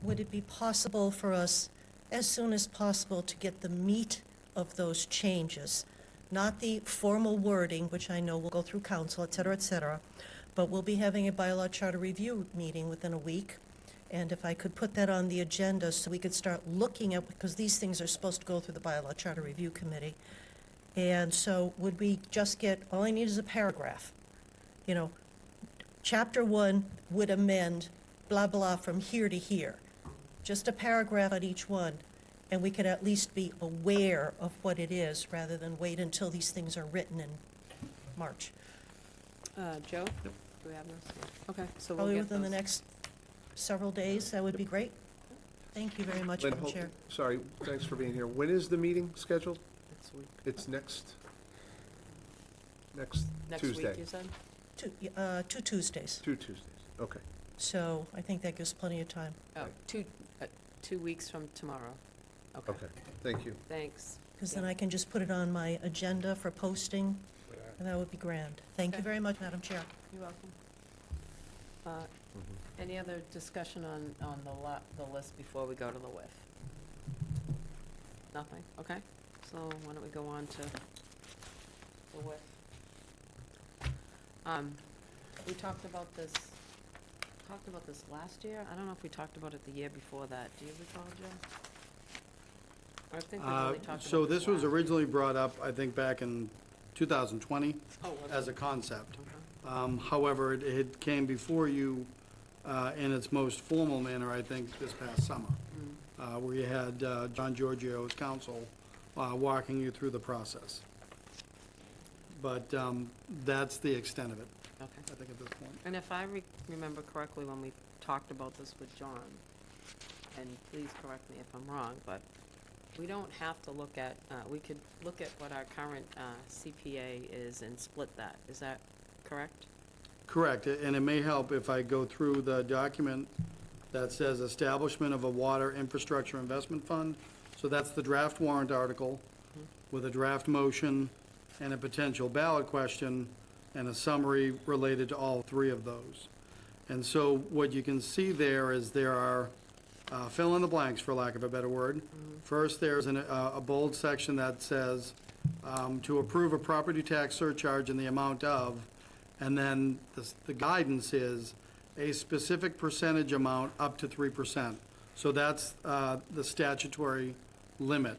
S12: Would it be possible for us, as soon as possible, to get the meat of those changes? Not the formal wording, which I know will go through council, et cetera, but we'll be having a bylaw charter review meeting within a week. And if I could put that on the agenda so we could start looking at, because these things are supposed to go through the bylaw charter review committee. And so would we just get, all I need is a paragraph. Chapter 1 would amend blah, blah, from here to here. Just a paragraph on each one. And we could at least be aware of what it is, rather than wait until these things are written in March.
S1: Joe? Do we have this? Okay, so we'll
S12: Probably
S1: get
S12: within the
S1: those.
S12: next several days, that would be great. Thank you very much,
S11: Lynn,
S12: Madam Chair.
S11: Sorry, thanks for being here. When is the meeting scheduled?
S1: Next week.
S11: It's next
S1: Next
S11: Tuesday?
S1: week, you said?
S12: Two Tuesdays.
S11: 2 Tuesdays, okay.
S12: So I think that gives plenty of time,
S1: Oh, 2 weeks from tomorrow.
S11: Okay, thank you.
S1: Thanks.
S12: because then I can just put it on my agenda for posting, and that would be grand. Thank you
S1: Okay.
S12: very much, Madam Chair.
S1: You're welcome. Any other discussion on the list before we go to the WIF? Nothing? Okay. So why don't we go on to the WIF? We talked about this last year. I don't know if we talked about it the year before that. Do you recall, Joe? Or I think we only talked about
S8: So this was
S1: last year.
S8: originally brought up, I think, back in 2020
S1: Oh, was
S8: as
S1: it?
S8: a concept.
S1: Okay.
S8: However, it came before you in its most formal manner, I think, this past summer, where you had John Giorgio's counsel walking you through the process. But that's the extent of it,
S1: Okay.
S8: I think, at this point.
S1: And if I remember correctly, when we talked about this with John, and please correct me if I'm wrong, but we don't have to look at, we could look at what our current CPA is and split that. Is that correct?
S8: Correct, and it may help if I go through the document that says establishment of a water infrastructure investment fund. So that's the draft warrant article with a draft motion and a potential ballot question. and a summary related to all three of those. And so what you can see there is there are fill in the blanks, for lack of a better word. First, there's a bold section that says to approve a property tax surcharge in the amount of, and then the guidance is a specific percentage amount up to 3%. So that's the statutory limit.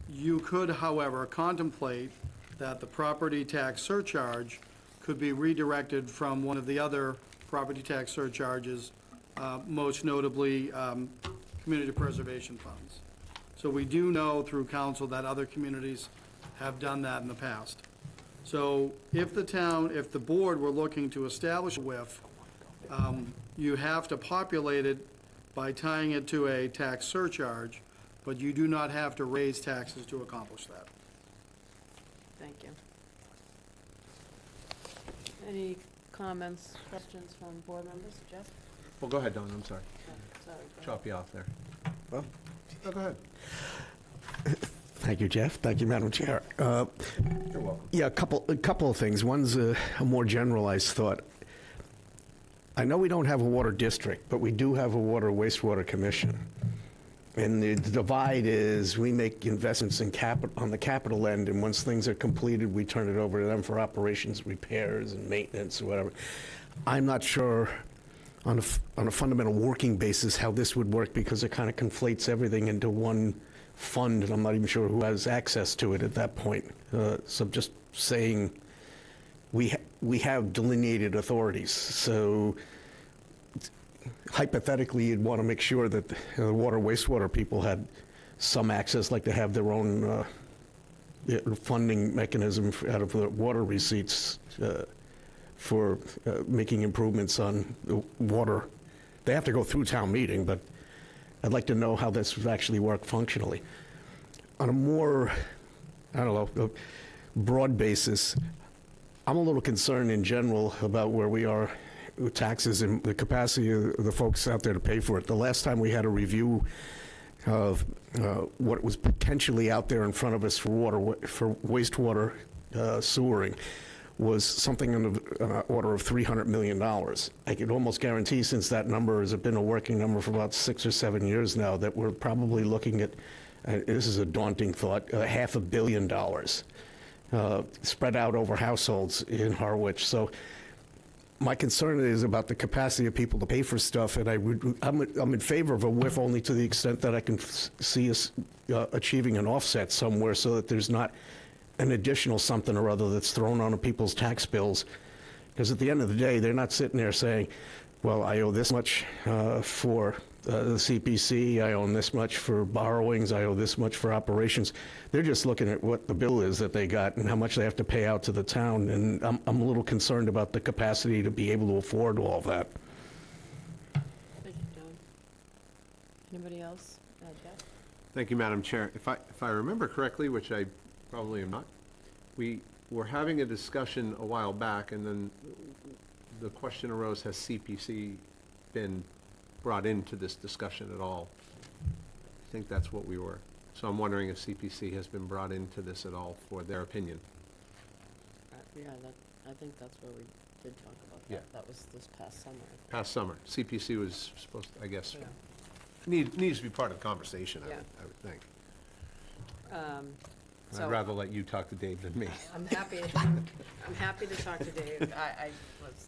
S8: You could, however, contemplate that the property tax surcharge could be redirected from one of the other property tax surcharges, most notably community preservation funds. So we do know through council that other communities have done that in the past. So if the board were looking to establish a WIF, you have to populate it by tying it to a tax surcharge, but you do not have to raise taxes to accomplish that.
S1: Thank you. Any comments, questions from board members? Jeff?
S11: Well, go ahead, Don, I'm sorry.
S1: Oh, sorry, go ahead.
S11: Chop you off there.
S9: Well,
S11: No, go ahead.
S9: thank you, Jeff. Thank you, Madam Chair.
S11: You're welcome.
S9: Yeah, a couple of things. One's a more generalized thought. I know we don't have a water district, but we do have a water wastewater commission. And the divide is we make investments in on the capital end, and once things are completed, we turn it over to them for operations, repairs, and maintenance, or whatever. I'm not sure on a fundamental working basis how this would work, because it kind of conflates everything into one fund, and I'm not even sure who has access to it at that point. So I'm just saying we have delineated authorities. So hypothetically, you'd want to make sure that the water wastewater people had some access, like to have their own funding mechanism out of the water receipts for making improvements on the water. They have to go through town meeting, but I'd like to know how this would actually work functionally. On a more, I don't know, broad basis, I'm a little concerned in general about where we are with taxes and the capacity of the folks out there to pay for it. The last time we had a review of what was potentially out there in front of us for wastewater sewering was something in the order of $300 million. I could almost guarantee, since that number has been a working number for about 6 or 7 years now, that we're probably looking at, this is a daunting thought, $500 million spread out over households in Harwich. So my concern is about the capacity of people to pay for stuff, and I'm in favor of a WIF only to the extent that I can see us achieving an offset somewhere, so that there's not an additional something or other that's thrown onto people's tax bills. Because at the end of the day, they're not sitting there saying, well, I owe this much for the CPC, I owe this much for borrowings, I owe this much for operations. They're just looking at what the bill is that they got and how much they have to pay out to the town, and I'm a little concerned about the capacity to be able to afford all of that.
S1: Thank you, John. Anybody else? Jeff?
S11: Thank you, Madam Chair. If I remember correctly, which I probably am not, we were having a discussion a while back, and then the question arose, has CPC been brought into this discussion at all? I think that's what we were. So I'm wondering if CPC has been brought into this at all for their opinion.
S1: Yeah, I think that's where we did talk about that.
S11: Yeah.
S1: That was this past summer. I think.
S11: Past summer. CPC was supposed to, I guess,
S1: Yeah.
S11: needs to be part of the conversation,
S1: Yeah.
S11: I would think.
S1: So
S11: I'd rather let you talk to Dave than me.
S1: I'm happy to talk to Dave. I was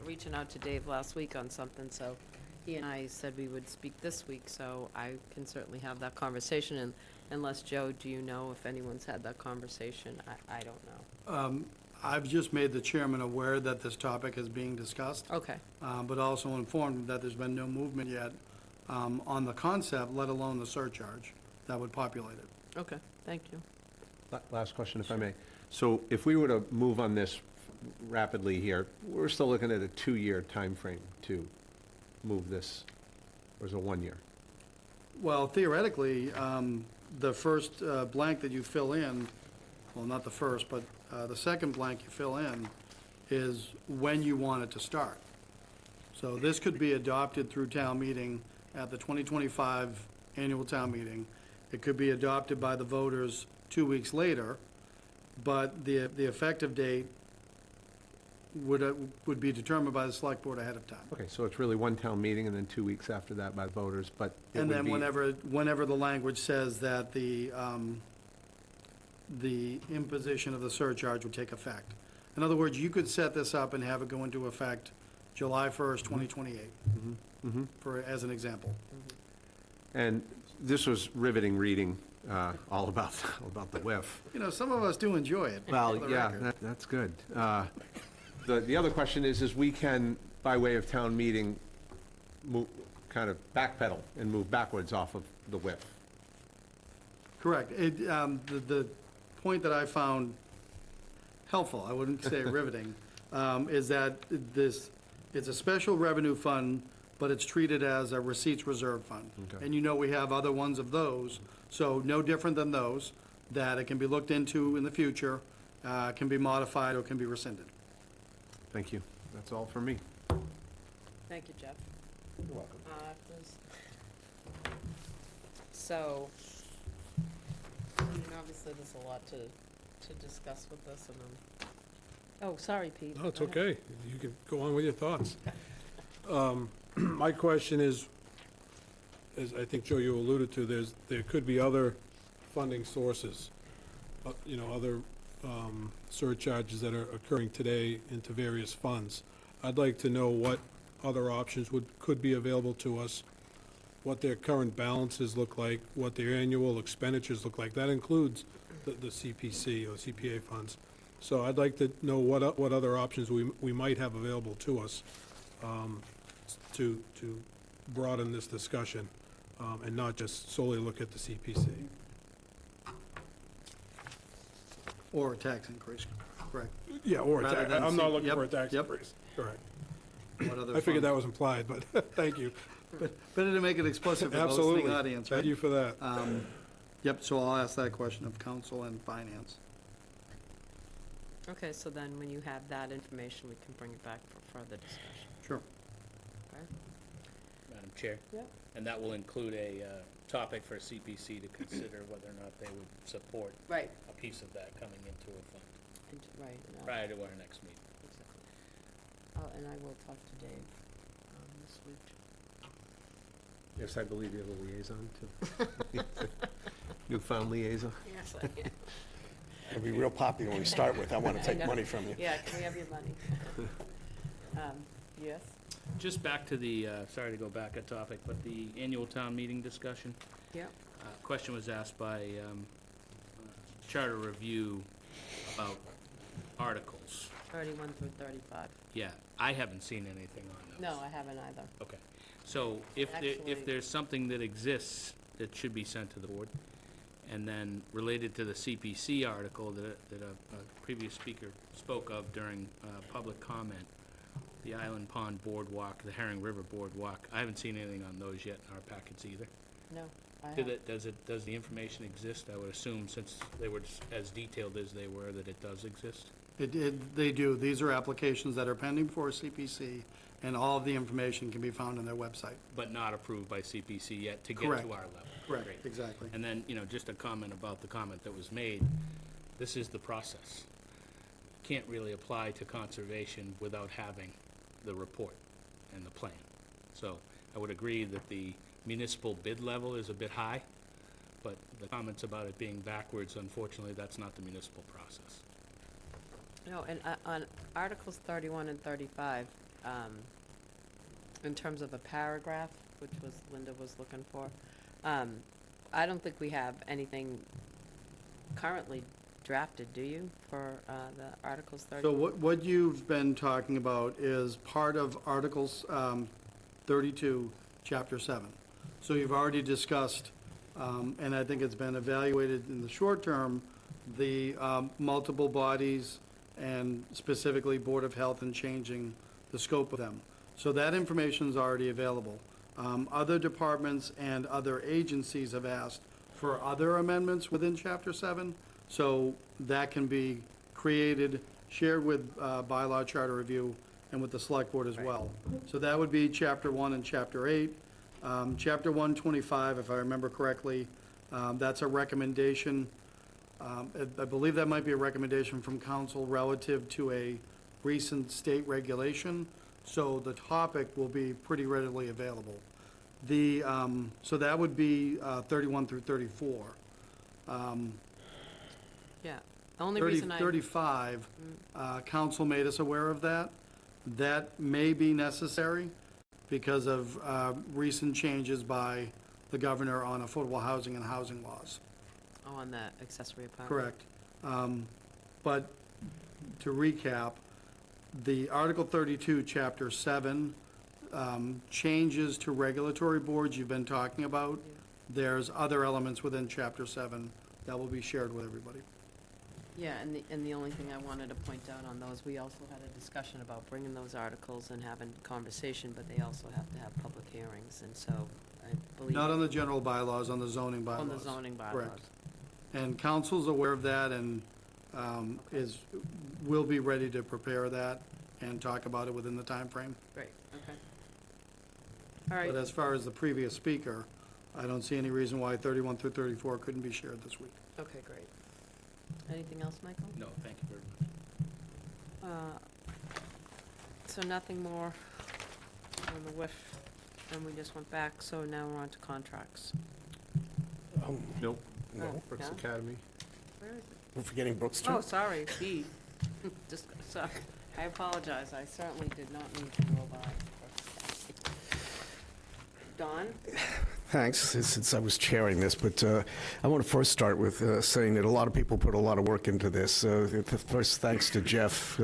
S1: reaching out to Dave last week on something, so he and I said we would speak this week, so I can certainly have that conversation. And unless, Joe, do you know if anyone's had that conversation? I don't know.
S8: I've just made the chairman aware that this topic is being discussed,
S1: Okay,
S8: but also informed that there's been no movement yet on the concept, let alone the surcharge that would populate it.
S1: okay, thank you.
S11: Last question, if I may. So if we were to move on this rapidly here, we're still looking at a 2-year timeframe to move this, or is it 1 year?
S8: Well, theoretically, the first blank that you fill in, well, not the first, but the second blank you fill in is when you want it to start. So this could be adopted through town meeting at the 2025 annual town meeting. It could be adopted by the voters 2 weeks later, but the effective date would be determined by the select board ahead of time.
S11: Okay, so it's really one town meeting and then 2 weeks after that by voters, but it
S8: And
S11: would
S8: then
S11: be-
S8: whenever the language says that the imposition of the surcharge would take effect. In other words, you could set this up and have it go into effect July 1st, 2028, as an example.
S11: And this was riveting reading, all about the WIF.
S8: You know, some of us do enjoy it.
S11: Well,
S8: for the
S11: yeah,
S8: record.
S11: that's good. The other question is we can, by way of town meeting, move, kind of backpedal and move backwards off of the WIF.
S8: Correct. The point that I found helpful, I wouldn't say riveting, is that it's a special revenue fund, but it's treated as a receipts reserve fund.
S11: Okay.
S8: And you know we have other ones of those, so no different than those, that it can be looked into in the future, can be modified or can be rescinded.
S11: Thank you. That's all for me.
S1: Thank you, Jeff.
S11: You're welcome.
S1: So, I mean, obviously, there's a lot to discuss with this, and oh, sorry, Pete.
S2: No, it's
S1: Go ahead.
S2: okay. You can go on with your thoughts. My question is, as I think, Joe, you alluded to, there could be other funding sources, other surcharges that are occurring today into various funds. I'd like to know what other options could be available to us, what their current balances look like, what their annual expenditures look like. That includes the CPC or CPA funds. So I'd like to know what other options we might have available to us to broaden this discussion and not just solely look at the CPC.
S8: Or a tax increase, correct.
S2: Yeah, or a
S8: Rather
S2: tax.
S8: than
S2: I'm not looking for a
S8: yep,
S2: tax
S8: yep.
S2: increase. Correct.
S8: What other
S2: I figured
S8: funds?
S2: that was implied, but thank you.
S8: Better to make it explicit for the
S2: Absolutely.
S8: listening audience, right?
S2: Thank you for that.
S8: Yep, so I'll ask that question of council and finance.
S1: Okay, so then when you have that information, we can bring it back for further discussion.
S8: Sure.
S1: Okay?
S6: Madam Chair?
S1: Yep.
S6: And that will include a topic for CPC to consider whether or not they would support
S1: Right.
S6: a piece of that coming into a fund
S1: Right. and I'll-
S6: prior to our next meeting.
S1: Exactly. Oh, and I will talk to Dave this week.
S11: Yes, I believe you have a liaison, too. Newfound liaison.
S1: Yes, I am.
S10: It'll be real popular when we start with, I want to
S1: I
S10: take
S1: know.
S10: money from you.
S1: Yeah, can we have your money? Yes?
S6: Just back to the, sorry to go back a topic, but the annual town meeting discussion.
S1: Yep.
S6: Question was asked by Charter Review about articles.
S1: 31 through 35.
S6: Yeah, I haven't seen anything on those.
S1: No, I haven't either.
S6: Okay. So if
S1: Actually-
S6: there's something that exists that should be sent to the board, and then related to the CPC article that a previous speaker spoke of during public comment, the Island Pond Boardwalk, the Herring River Boardwalk, I haven't seen anything on those yet in our packets either.
S1: No, I haven't.
S6: Does the information exist? I would assume, since they were as detailed as they were, that it does exist?
S8: They do. These are applications that are pending for CPC, and all of the information can be found on their website.
S6: But not approved by CPC yet to get
S8: Correct.
S6: to our level?
S8: Correct,
S6: Great.
S8: exactly.
S6: And then, just a comment about the comment that was made. This is the process. Can't really apply to conservation without having the report and the plan. So I would agree that the municipal bid level is a bit high, but the comments about it being backwards, unfortunately, that's not the municipal process.
S1: No, and on Articles 31 and 35, in terms of a paragraph, which was Linda was looking for, I don't think we have anything currently drafted, do you, for the Articles 30?
S8: So what you've been talking about is part of Articles 32, Chapter 7. So you've already discussed, and I think it's been evaluated in the short term, the multiple bodies and specifically Board of Health and changing the scope of them. So that information is already available. Other departments and other agencies have asked for other amendments within Chapter 7, so that can be created, shared with Bylaw Charter Review and with the Select Board as well. So that would be Chapter 1 and Chapter 8. Chapter 125, if I remember correctly, that's a recommendation. I believe that might be a recommendation from council relative to a recent state regulation, so the topic will be pretty readily available. So that would be 31 through 34.
S1: Yeah, the only reason
S8: 35, council made us aware of that. That may be necessary because of recent changes by the governor on affordable housing and housing laws.
S1: Oh, on that accessory apartment.
S8: Correct. But to recap, the Article 32, Chapter 7, changes to regulatory boards you've been talking about. There's other elements within Chapter 7 that will be shared with everybody.
S1: Yeah, and the only thing I wanted to point out on those, we also had a discussion about bringing those articles and having conversation, but they also have to have public hearings, and so I believe.
S8: Not on the general bylaws, on the zoning bylaws.
S1: On the zoning bylaws.
S8: Correct. And council's aware of that and will be ready to prepare that and talk about it within the time frame.
S1: Great, okay. All right.
S8: But as far as the previous speaker, I don't see any reason why 31 through 34 couldn't be shared this week.
S1: Okay, great. Anything else, Michael?
S6: No, thank you very much.
S1: So nothing more on the WIF, and we just went back, so now we're on to contracts.
S11: Nope.
S1: No.
S11: Brooks
S1: No?
S11: Academy.
S1: Where is it?
S9: We're forgetting Brooks Street.
S1: Oh, sorry, B. Just, sorry, I apologize, I certainly did not mean to go by. Don?
S9: Thanks, since I was chairing this, but I want to first start with saying that a lot of people put a lot of work into this. First, thanks to Jeff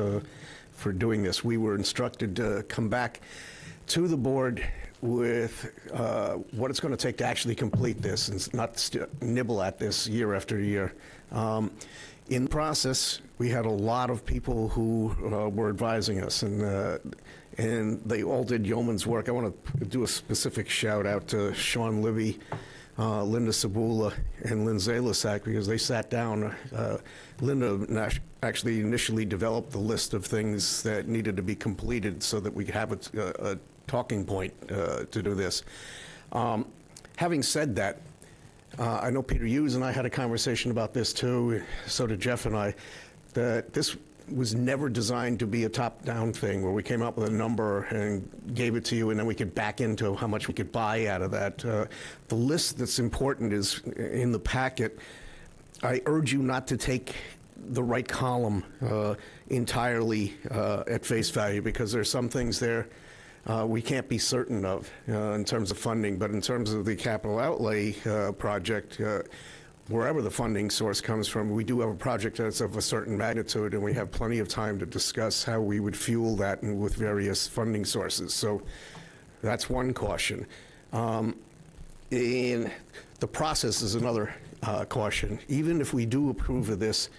S9: for doing this. We were instructed to come back to the board with what it's going to take to actually complete this and not nibble at this year after year. In the process, we had a lot of people who were advising us, and they all did yeoman's work. I want to do a specific shout out to Sean Libby, Linda Sabula, and Lynn Zalisak, because they sat down. Linda actually initially developed the list of things that needed to be completed so that we could have a talking point to do this. Having said that, I know Peter Hughes and I had a conversation about this too, so did Jeff and I, that this was never designed to be a top-down thing where we came up with a number and gave it to you and then we could back into how much we could buy out of that. The list that's important is in the packet. I urge you not to take the right column entirely at face value, because there's some things there we can't be certain of in terms of funding, but in terms of the capital outlay project, wherever the funding source comes from, we do have a project that's of a certain magnitude, and we have plenty of time to discuss how we would fuel that and with various funding sources. So that's one caution. And the process is another caution. Even if we do approve of this,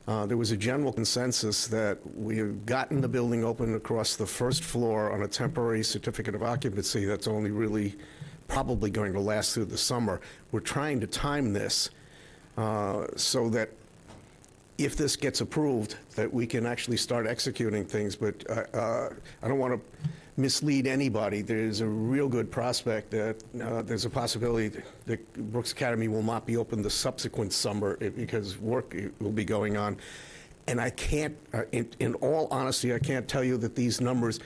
S9: there was a general consensus that we have gotten the building open across the first floor on a temporary certificate of occupancy that's only really probably going to last through the summer. We're trying to time this so that if this gets approved, that we can actually start executing things. But I don't want to mislead anybody. There's a real good prospect that there's a possibility that Brooks Academy will not be open the subsequent summer because work will be going on. And I can't, in all honesty, I can't tell you that these numbers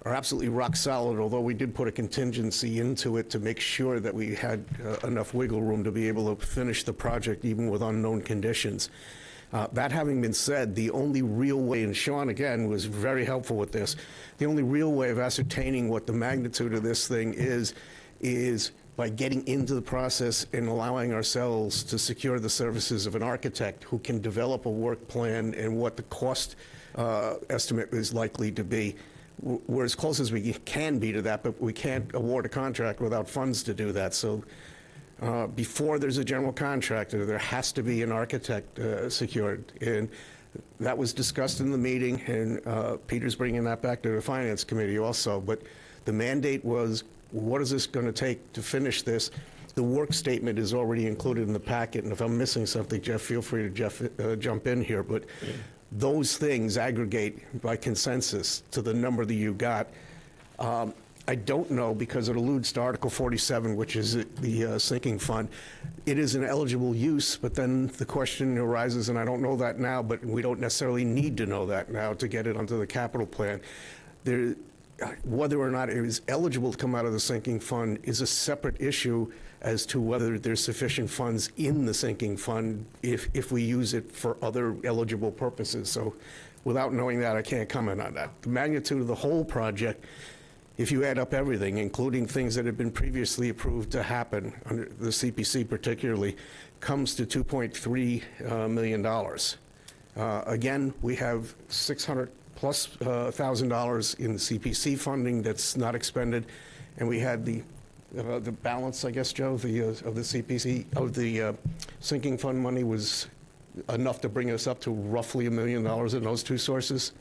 S9: are absolutely rock solid, although we did put a contingency into it to make sure that we had enough wiggle room to be able to finish the project even with unknown conditions. That having been said, the only real way, and Sean, again, was very helpful with this, the only real way of ascertaining what the magnitude of this thing is by getting into the process and allowing ourselves to secure the services of an architect who can develop a work plan and what the cost estimate is likely to be. We're as close as we can be to that, but we can't award a contract without funds to do that. So before there's a general contractor, there has to be an architect secured. And that was discussed in the meeting, and Peter's bringing that back to the Finance Committee also. But the mandate was, what is this going to take to finish this? The work statement is already included in the packet, and if I'm missing something, Jeff, feel free to jump in here. But those things aggregate by consensus to the number that you got. I don't know, because it alludes to Article 47, which is the sinking fund. It is an eligible use, but then the question arises, and I don't know that now, but we don't necessarily need to know that now to get it onto the capital plan. Whether or not it is eligible to come out of the sinking fund is a separate issue as to whether there's sufficient funds in the sinking fund if we use it for other eligible purposes. So without knowing that, I can't comment on that. The magnitude of the whole project, if you add up everything, including things that have been previously approved to happen, under the CPC particularly, comes to $2.3 million. Again, we have $600+ thousand in the CPC funding that's not expended, and we had the balance, I guess, Joe, of the CPC, of the sinking fund money was enough to bring us up to roughly $1 million in those two sources,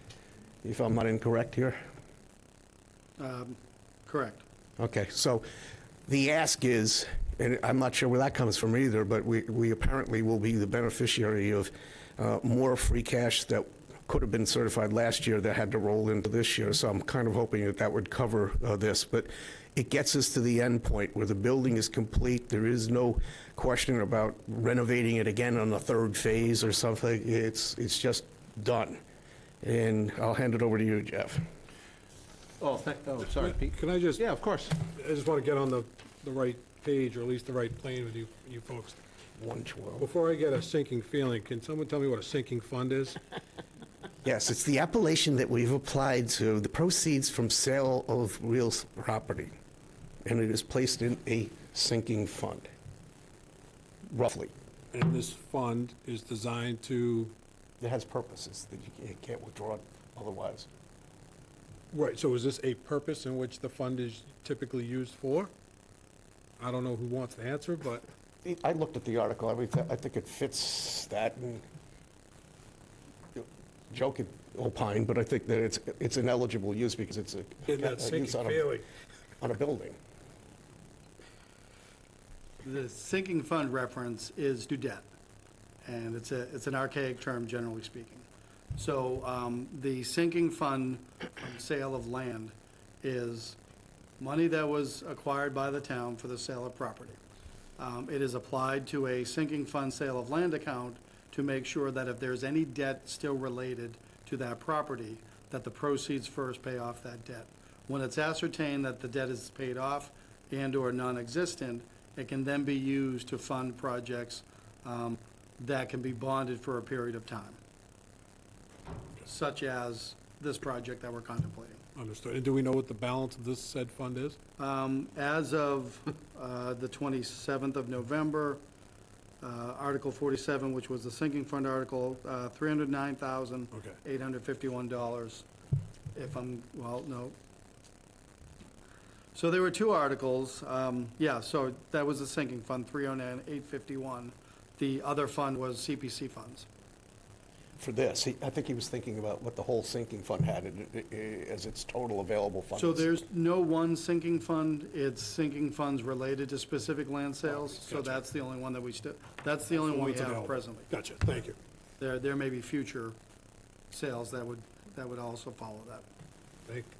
S9: if I'm not incorrect here.
S8: Correct.
S9: Okay, so the ask is, and I'm not sure where that comes from either, but we apparently will be the beneficiary of more free cash that could have been certified last year that had to roll into this year. So I'm kind of hoping that that would cover this. But it gets us to the end point where the building is complete. There is no question about renovating it again on the third phase or something. It's just done. And I'll hand it over to you, Jeff.
S11: Oh, sorry, Pete.
S2: Can I just,
S11: Yeah, of course.
S2: I just want to get on the right page, or at least the right plane with you folks.
S9: 112.
S2: Before I get a sinking feeling, can someone tell me what a sinking fund is?
S9: Yes, it's the appellation that we've applied to the proceeds from sale of real property, and it is placed in a sinking fund, roughly.
S2: And this fund is designed to,
S9: It has purposes that you can't withdraw otherwise.
S2: right, so is this a purpose in which the fund is typically used for? I don't know who wants to answer, but
S9: I looked at the article, I think it fits that, and Joe could opine, but I think that it's an eligible use because it's
S2: in that
S9: a
S2: sinking
S9: use on
S2: feeling.
S9: a building.
S8: The sinking fund reference is to debt, and it's an archaic term, generally speaking. So the sinking fund sale of land is money that was acquired by the town for the sale of property. It is applied to a sinking fund sale of land account to make sure that if there's any debt still related to that property, that the proceeds first pay off that debt. When it's ascertained that the debt is paid off and/or non-existent, it can then be used to fund projects that can be bonded for a period of time, such as this project that we're contemplating.
S2: Understood. And do we know what the balance of this said fund is?
S8: As of the 27th of November, Article 47, which was the sinking fund article, $309,851. If I'm, well, no. So there were two articles. Yeah, so that was the sinking fund, 309,851. The other fund was CPC funds.
S9: For this, I think he was thinking about what the whole sinking fund had as its total available funds.
S8: So there's no one sinking fund, it's sinking funds related to specific land sales, so
S2: Gotcha.
S8: that's the only one that that's the only one we
S2: It's
S8: have
S2: available.
S8: presently.
S2: Gotcha, thank you.
S8: There may be future sales that would also follow that.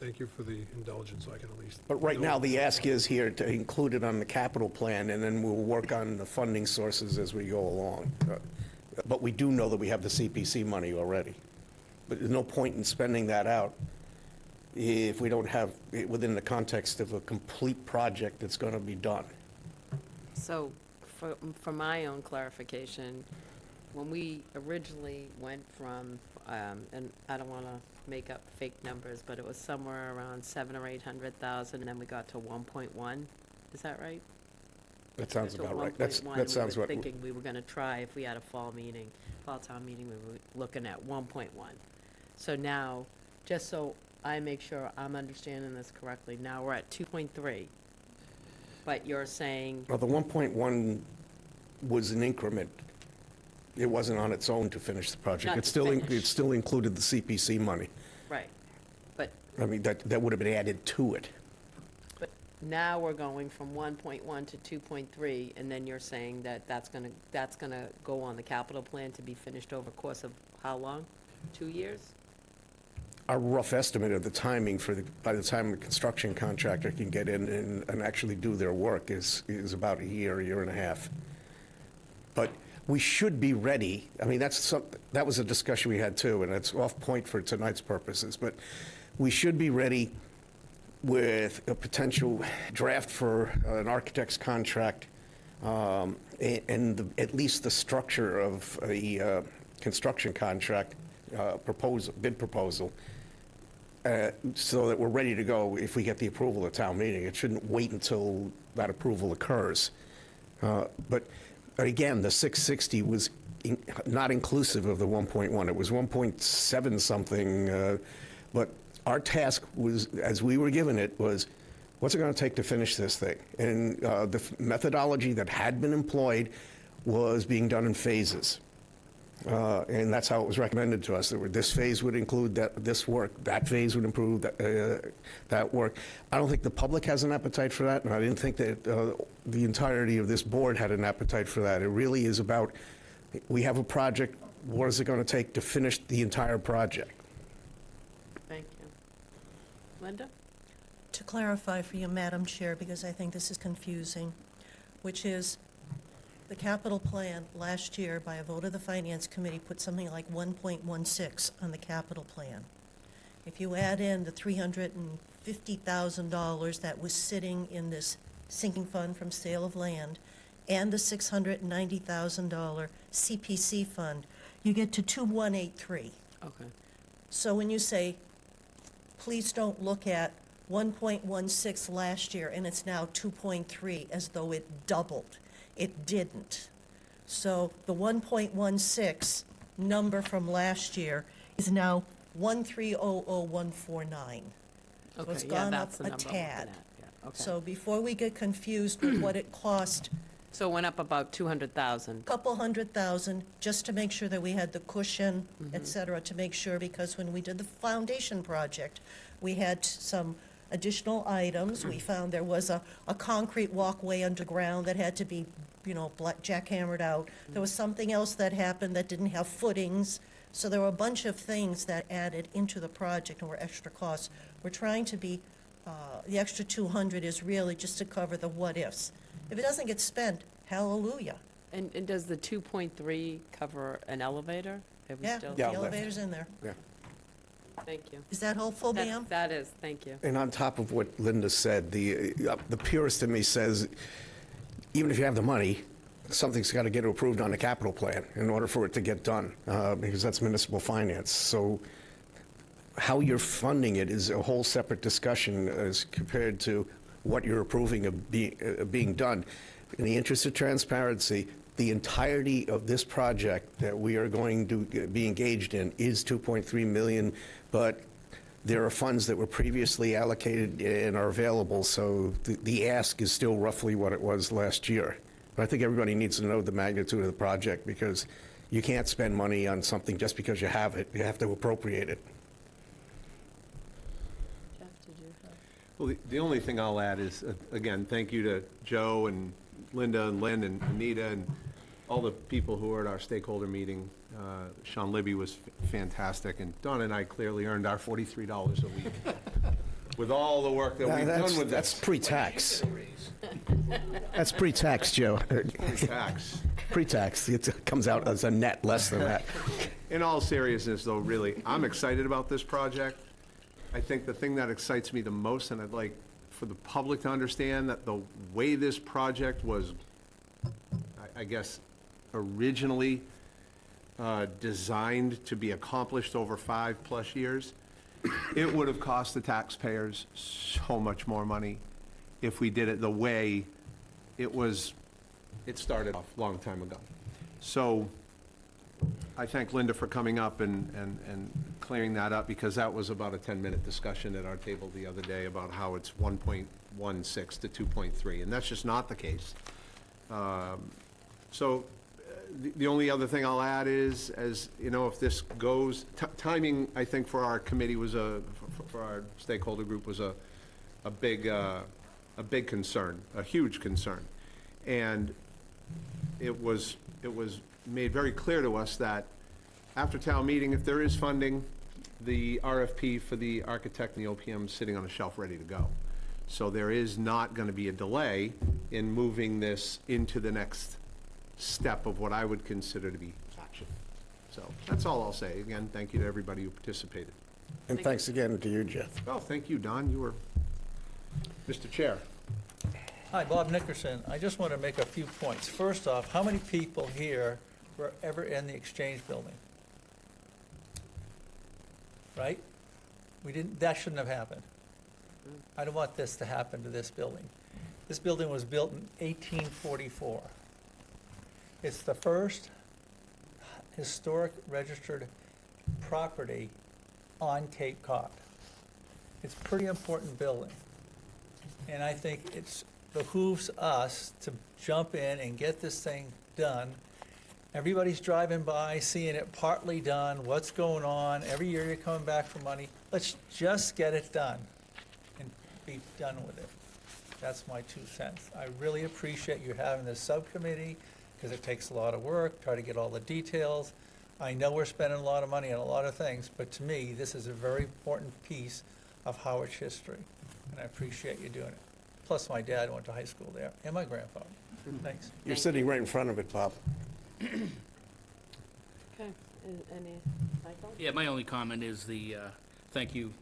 S2: Thank you for the indulgence, so I can at least.
S9: But right now, the ask is here to include it on the capital plan, and then we'll work on the funding sources as we go along. But we do know that we have the CPC money already. But there's no point in spending that out if we don't have it within the context of a complete project that's going to be done.
S1: So, for my own clarification, when we originally went from, and I don't want to make up fake numbers, but it was somewhere around 700,000 or 800,000, and then we got to 1.1, is that right?
S9: That sounds
S1: To
S9: about right.
S1: 1.1,
S9: That sounds
S1: we were
S9: right.
S1: thinking we were going to try, if we had a fall town meeting, we were looking at 1.1. So now, just so I make sure I'm understanding this correctly, now we're at 2.3. But you're saying,
S9: Well, the 1.1 was an increment. It wasn't on its own to finish the project.
S1: Not
S9: It
S1: to
S9: still,
S1: finish.
S9: it still included the CPC money.
S1: right, but
S9: I mean, that would have been added to it.
S1: now we're going from 1.1 to 2.3, and then you're saying that that's gonna go on the capital plan to be finished over a course of how long? 2 years?
S9: our rough estimate of the timing by the time the construction contractor can get in and actually do their work is about a year and a half. But we should be ready. I mean, that was a discussion we had too, and it's off point for tonight's purposes, but we should be ready with a potential draft for an architect's contract, and at least the structure of a construction contract bid proposal, so that we're ready to go if we get the approval at town meeting. It shouldn't wait until that approval occurs. But again, the 660 was not inclusive of the 1.1. It was 1.7 something, but our task was, as we were given it, was, what's it going to take to finish this thing? And the methodology that had been employed was being done in phases. And that's how it was recommended to us. That this phase would include this work, that phase would improve that work. I don't think the public has an appetite for that, and I didn't think that the entirety of this board had an appetite for that. It really is about, we have a project, what is it going to take to finish the entire project?
S1: Thank you. Linda?
S12: To clarify for you, Madam Chair, because I think this is confusing, which is the capital plan last year, by a vote of the Finance Committee, put something like 1.16 on the capital plan. If you add in the $350,000 that was sitting in this sinking fund from sale of land and the $690,000 CPC fund, you get to 2,183.
S1: Okay.
S12: So when you say, please don't look at 1.16 last year and it's now 2.3 as though it doubled. It didn't. So the 1.16 number from last year is now 1300149. So it's
S1: Okay, yeah,
S12: gone up
S1: that's the
S12: a
S1: number I'm looking
S12: tad.
S1: at. Yeah, okay.
S12: So before we get confused with what it cost,
S1: So it went up about 200,000.
S12: couple $100,000, just to make sure that we had the cushion, et cetera, to make sure, because when we did the foundation project, we had some additional items. We found there was a concrete walkway underground that had to be, jackhammered out. There was something else that happened that didn't have footings. So there were a bunch of things that added into the project and were extra costs. We're trying to be, the extra 200 is really just to cover the what-ifs. If it doesn't get spent, hallelujah.
S1: And does the 2.3 cover an elevator? Have we
S12: Yeah,
S1: still?
S12: the
S9: Yeah, lift.
S12: elevator's in there.
S9: Yeah.
S1: Thank you.
S12: Is that helpful, ma'am?
S1: That is, thank you.
S9: And on top of what Linda said, the purist in me says, even if you have the money, something's got to get approved on the capital plan in order for it to get done, because that's municipal finance. So how you're funding it is a whole separate discussion as compared to what you're approving of being done. In the interest of transparency, the entirety of this project that we are going to be engaged in is $2.3 million, but there are funds that were previously allocated and are available, so the ask is still roughly what it was last year. But I think everybody needs to know the magnitude of the project, because you can't spend money on something just because you have it. You have to appropriate it.
S1: Jeff, did you have?
S11: Well, the only thing I'll add is, again, thank you to Joe and Linda and Lynn and Anita and all the people who were at our stakeholder meeting. Sean Libby was fantastic, and Don and I clearly earned our $43 a week with all the work that we've done with
S9: That's
S11: this.
S9: pre-tax. That's pre-tax, Joe.
S11: Tax.
S9: Pre-tax. It comes out as a net less than that.
S11: In all seriousness, though, really, I'm excited about this project. I think the thing that excites me the most, and I'd like for the public to understand, that the way this project was, I guess, originally designed to be accomplished over 5+ years, it would have cost the taxpayers so much more money if we did it the way it started off a long time ago. So I thank Linda for coming up and clearing that up, because that was about a 10-minute discussion at our table the other day about how it's 1.16 to 2.3, and that's just not the case. The only other thing I'll add is, as you know, if this goes, timing, I think, for our committee was for our stakeholder group was a big concern, a huge concern. And it was made very clear to us that after town meeting, if there is funding, the RFP for the architect and the OPM is sitting on a shelf ready to go. So there is not going to be a delay in moving this into the next step of what I would consider to be action. So that's all I'll say. Again, thank you to everybody who participated.
S9: And thanks again to you, Jeff.
S11: Well, thank you, Don. You were, Mr. Chair.
S3: Hi, Bob Nickerson. I just want to make a few points. First off, how many people here were ever in the Exchange Building? Right? That shouldn't have happened. I don't want this to happen to this building. This building was built in 1844. It's the first historic registered property on Cape Cod. It's a pretty important building. And I think it behooves us to jump in and get this thing done. Everybody's driving by, seeing it partly done, what's going on. Every year you're coming back for money. Let's just get it done and be done with it. That's my 2 cents. I really appreciate you having this subcommittee because it takes a lot of work, try to get all the details. I know we're spending a lot of money on a lot of things, but to me, this is a very important piece of Harwich history, and I appreciate you doing it. Plus, my dad went to high school there, and my grandfather. Thanks.
S9: You're sitting right in front of it, Bob.
S1: Okay. Any, Michael?
S6: Yeah, my only comment is the thank you,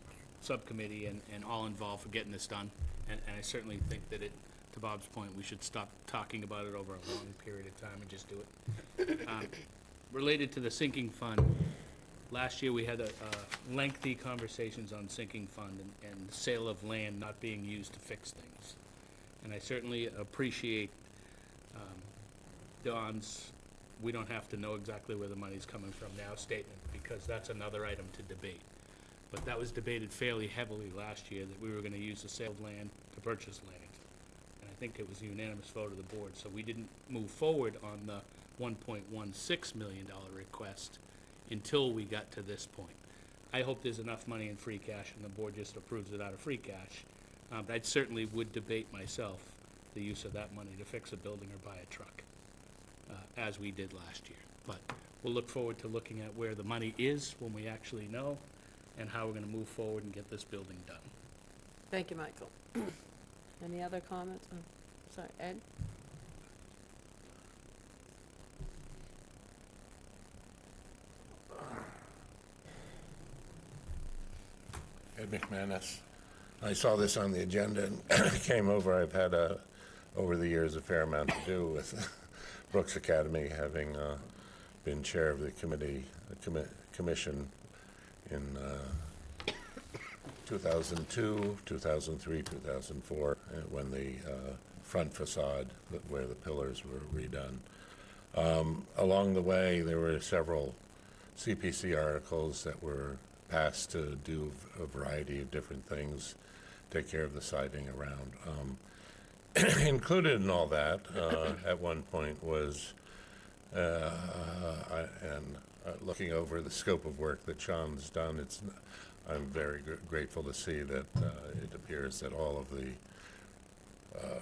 S6: subcommittee, and all involved for getting this done. And I certainly think that to Bob's point, we should stop talking about it over a long period of time and just do it. Related to the sinking fund, last year we had a lengthy conversations on sinking fund and sale of land not being used to fix things. And I certainly appreciate Don's, we don't have to know exactly where the money's coming from now statement, because that's another item to debate. But that was debated fairly heavily last year, that we were gonna use the sale of land to purchase land. And I think it was a unanimous vote of the board, so we didn't move forward on the $1.16 million request until we got to this point. I hope there's enough money in free cash and the board just approves it out of free cash. But I certainly would debate myself the use of that money to fix a building or buy a truck, as we did last year. But we'll look forward to looking at where the money is when we actually know and how we're gonna move forward and get this building done.
S1: Thank you, Michael. Any other comments? Oh, sorry, Ed?
S13: Ed McManus. I saw this on the agenda and came over. I've had, over the years, a fair amount to do with Brooks Academy, having been chair of the commission in 2002, 2003, 2004, when the front facade, where the pillars were redone. Along the way, there were several CPC articles that were passed to do a variety of different things, take care of the siding around. Included in all that, at one point, was looking over the scope of work that Sean's done. I'm very grateful to see that it appears that all of the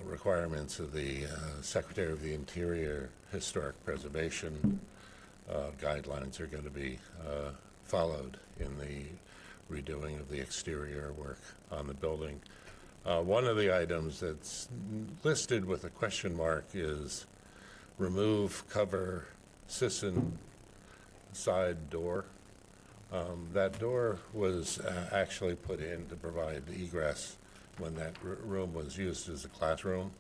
S13: requirements of the Secretary of the Interior Historic Preservation guidelines are going to be followed in the redoing of the exterior work on the building. One of the items that's listed with a question mark is remove cover Sisson side door. That door was actually put in to provide egress when that room was used as a classroom.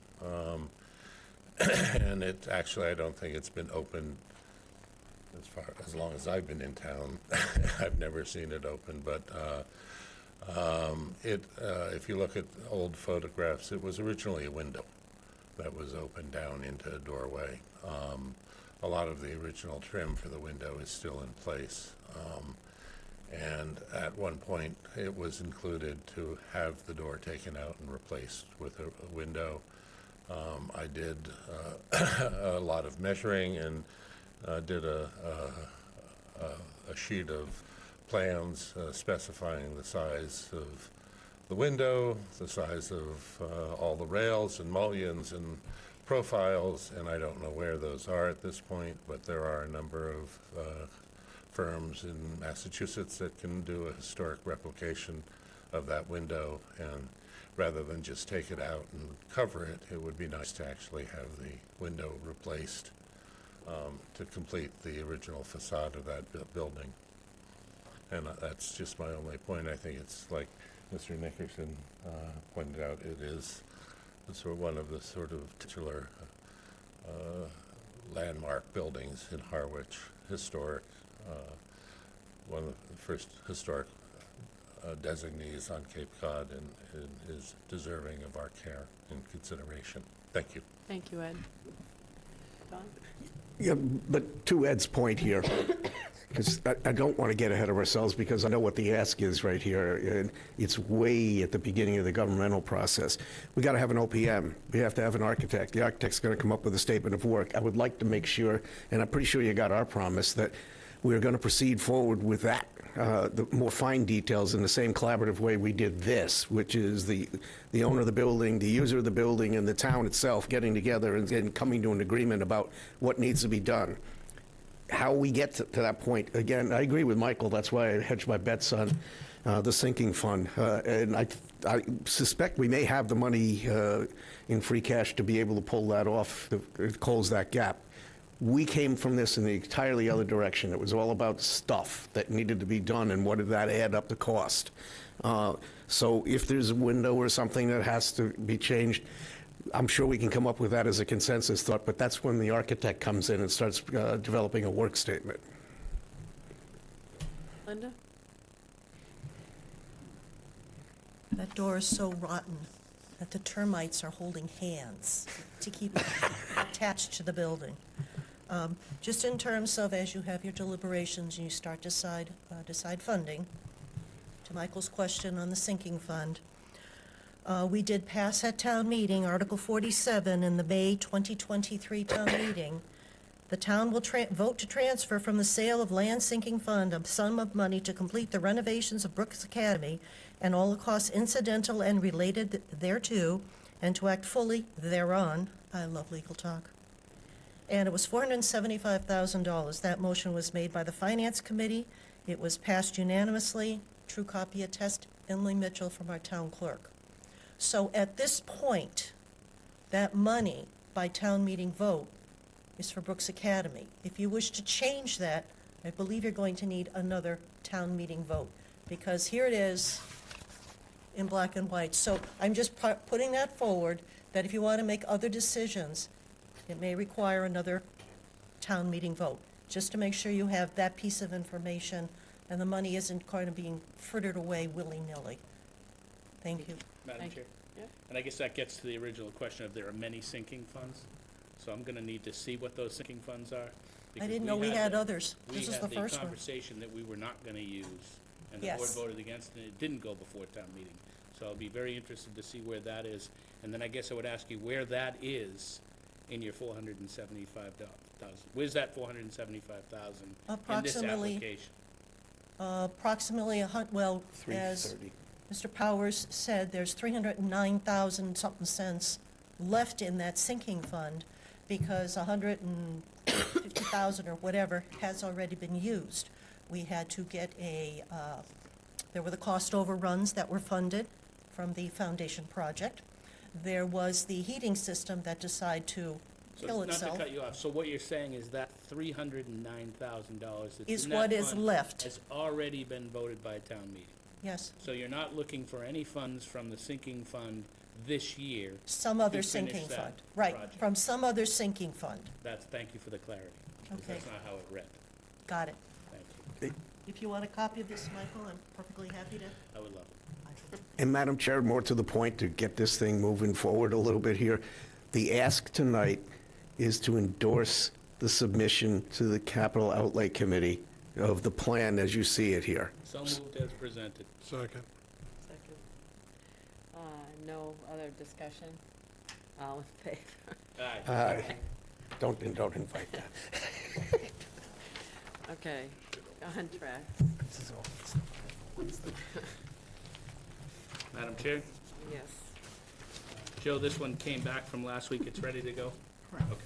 S13: And it actually, I don't think it's been open as long as I've been in town. I've never seen it open, but if you look at old photographs, it was originally a window that was opened down into a doorway. A lot of the original trim for the window is still in place. And at one point, it was included to have the door taken out and replaced with a window. I did a lot of measuring and did a sheet of plans specifying the size of the window, the size of all the rails and mullions and profiles, and I don't know where those are at this point, but there are a number of firms in Massachusetts that can do a historic replication of that window, and rather than just take it out and cover it, it would be nice to actually have the window replaced to complete the original facade of that building. And that's just my only point. I think it's like Mr. Nickerson pointed out, it is sort of one of the sort of titular landmark buildings in Harwich, historic, one of the first historic designees on Cape Cod, and is deserving of our care and consideration. Thank you.
S1: Thank you, Ed. Don?
S9: Yeah, but to Ed's point here, because I don't want to get ahead of ourselves, because I know what the ask is right here, and it's way at the beginning of the governmental process. We got to have an OPM. We have to have an architect. The architect's going to come up with a statement of work. I would like to make sure, and I'm pretty sure you got our promise, that we're going to proceed forward with that, the more fine details in the same collaborative way we did this, which is the owner of the building, the user of the building, and the town itself getting together and coming to an agreement about what needs to be done. How we get to that point, again, I agree with Michael. That's why I hedged my bets on the sinking fund. And I suspect we may have the money in free cash to be able to pull that off, to close that gap. We came from this in the entirely other direction. It was all about stuff that needed to be done and what did that add up to cost. So if there's a window or something that has to be changed, I'm sure we can come up with that as a consensus thought, but that's when the architect comes in and starts developing a work statement.
S1: Linda?
S12: That door is so rotten that the termites are holding hands to keep it attached to the building. Just in terms of, as you have your deliberations and you start decide funding, to Michael's question on the sinking fund, we did pass at town meeting, Article 47, in the May 2023 town meeting. The town will vote to transfer from the sale of land sinking fund a sum of money to complete the renovations of Brooks Academy and all the costs incidental and related thereto, and to act fully thereon. I love legal talk. And it was $475,000. That motion was made by the Finance Committee. It was passed unanimously. True copy attest, Emily Mitchell from our town clerk. So at this point, that money by town meeting vote is for Brooks Academy. If you wish to change that, I believe you're going to need another town meeting vote, because here it is in black and white. So I'm just putting that forward, that if you want to make other decisions, it may require another town meeting vote, just to make sure you have that piece of information and the money isn't going to be frittered away willy-nilly. Thank you.
S6: Madam Chair?
S1: Yeah.
S6: And I guess that gets to the original question of there are many sinking funds. So I'm going to need to see what those sinking funds are.
S12: I
S6: because
S12: didn't know we had
S6: the-
S12: others. This is the first
S6: We had the
S12: one.
S6: conversation that we were not going to use, and the board
S12: Yes.
S6: voted against it, and it didn't go before town meeting. So I'll be very interested to see where that is. And then I guess I would ask you where that is in your $475,000. Where's that $475,000 in this
S12: Approximately-
S6: application?
S12: Approximately, well, as
S9: 330.
S12: Mr. Powers said, there's 309,000 something cents left in that sinking fund, because 150,000 or whatever has already been used. We had to get there were the cost overruns that were funded from the foundation project. There was the heating system that decided to kill
S6: So
S12: itself.
S6: not to cut you off, so what you're saying is that $309,000 that's
S12: Is
S6: in that
S12: what is
S6: fund
S12: left.
S6: has already been voted by town meeting.
S12: Yes,
S6: So you're not looking for any funds from the sinking fund this year.
S12: some other
S6: to finish
S12: sinking
S6: that
S12: fund. Right,
S6: project.
S12: from some other sinking fund.
S6: Thank you for the clarity, 'cause
S12: Okay.
S6: that's not how it read.
S12: Got it.
S6: Thank you.
S12: If you want a copy of this, Michael, I'm perfectly happy to.
S6: I would love it.
S9: And Madam Chair, more to the point, to get this thing moving forward a little bit here, the ask tonight is to endorse the submission to the Capital Outlay Committee of the plan as you see it here.
S6: So moved as presented.
S2: Second.
S1: Second. No other discussion? All in favor?
S6: Aye.
S9: Don't invite that.
S1: Okay, contract,
S6: Madam Chair?
S1: yes.
S6: Joe, this one came back from last week. It's ready to go? Correct. Okay.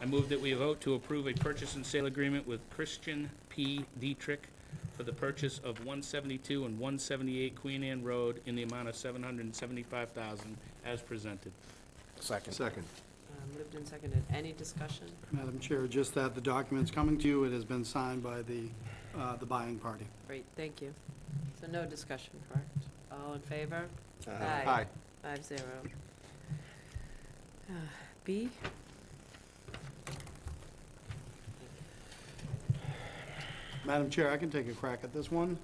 S6: I move that we vote to approve a purchase and sale agreement with Christian P. Dietrich for the purchase of 172 and 178 Queen Anne Road in the amount of $775,000 as presented.
S10: Second.
S11: Second.
S1: Moved and seconded. Any discussion?
S8: Madam Chair, just that the document's coming to you, it has been signed by the buying party.
S1: Great, thank you. So no discussion, correct? All in favor?
S11: Aye.
S1: 5-0. B?
S8: Madam Chair, I can take a crack at this one.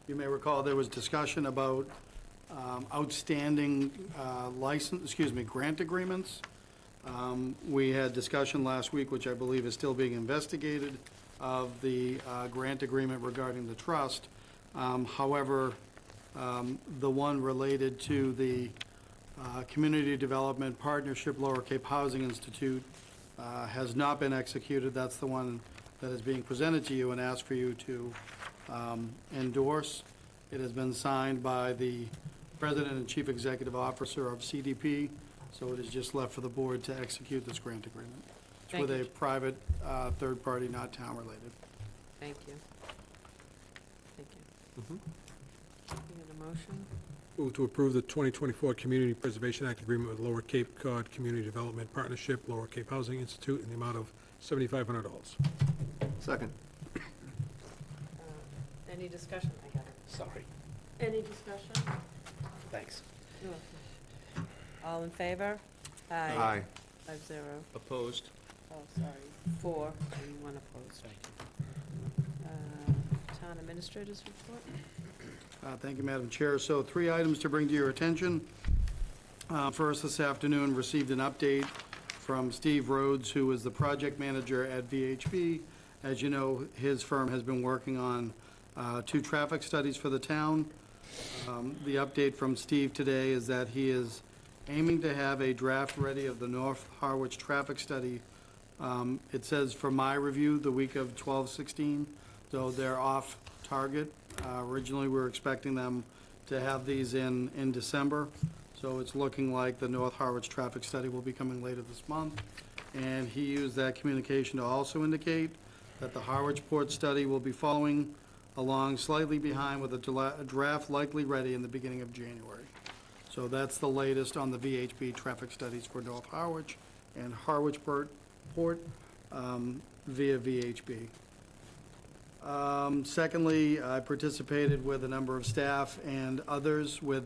S8: You may recall there was discussion about outstanding grant agreements. We had discussion last week, which I believe is still being investigated, of the grant agreement regarding the trust. However, the one related to the Community Development Partnership Lower Cape Housing Institute has not been executed. That's the one that is being presented to you and asked for you to endorse. It has been signed by the President and Chief Executive Officer of CDP, so it is just left for the board to execute this grant agreement. It's
S1: Thank
S8: with
S1: you.
S8: a private, third party, not town-related.
S1: Thank you. Thank you.
S2: Mhm.
S1: Can I get a motion?
S2: Move to approve the 2024 Community Preservation Act agreement with Lower Cape Cod Community Development Partnership, Lower Cape Housing Institute, in the amount of $7,500.
S11: Second.
S1: Any discussion? I got it.
S10: Sorry.
S1: Any discussion?
S10: Thanks.
S1: You're welcome. All in favor?
S11: Aye.
S1: 5-0.
S6: Opposed?
S1: Oh, sorry. 4 and 1 opposed.
S6: Thank you.
S1: Town Administrator's report?
S8: Thank you, Madam Chair. So 3 items to bring to your attention. First, this afternoon, received an update from Steve Rhodes, who is the project manager at VHB. As you know, his firm has been working on 2 traffic studies for the town. The update from Steve today is that he is aiming to have a draft ready of the North Harwich traffic study. It says, for my review, the week of 12/16, so they're off target. Originally, we were expecting them to have these in December, so it's looking like the North Harwich traffic study will be coming later this month. And he used that communication to also indicate that the Harwich Port study will be following along slightly behind, with a draft likely ready in the beginning of January. So that's the latest on the VHB traffic studies for North Harwich and Harwich Port via VHB. Secondly, I participated with a number of staff and others with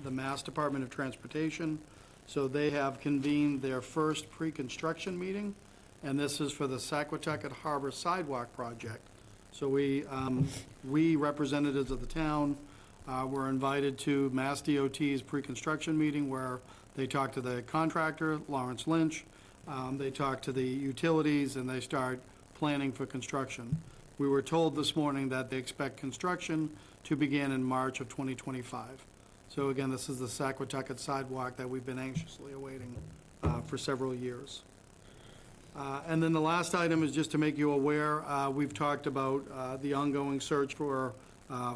S8: the Mass Department of Transportation. So they have convened their first pre-construction meeting, and this is for the Saquatucket Harbor Sidewalk Project. So we representatives of the town were invited to Mass DOT's pre-construction meeting, where they talked to the contractor, Lawrence Lynch, they talked to the utilities, and they start planning for construction. We were told this morning that they expect construction to begin in March of 2025. So again, this is the Saquatucket sidewalk that we've been anxiously awaiting for several years. And then the last item is just to make you aware, we've talked about the ongoing search for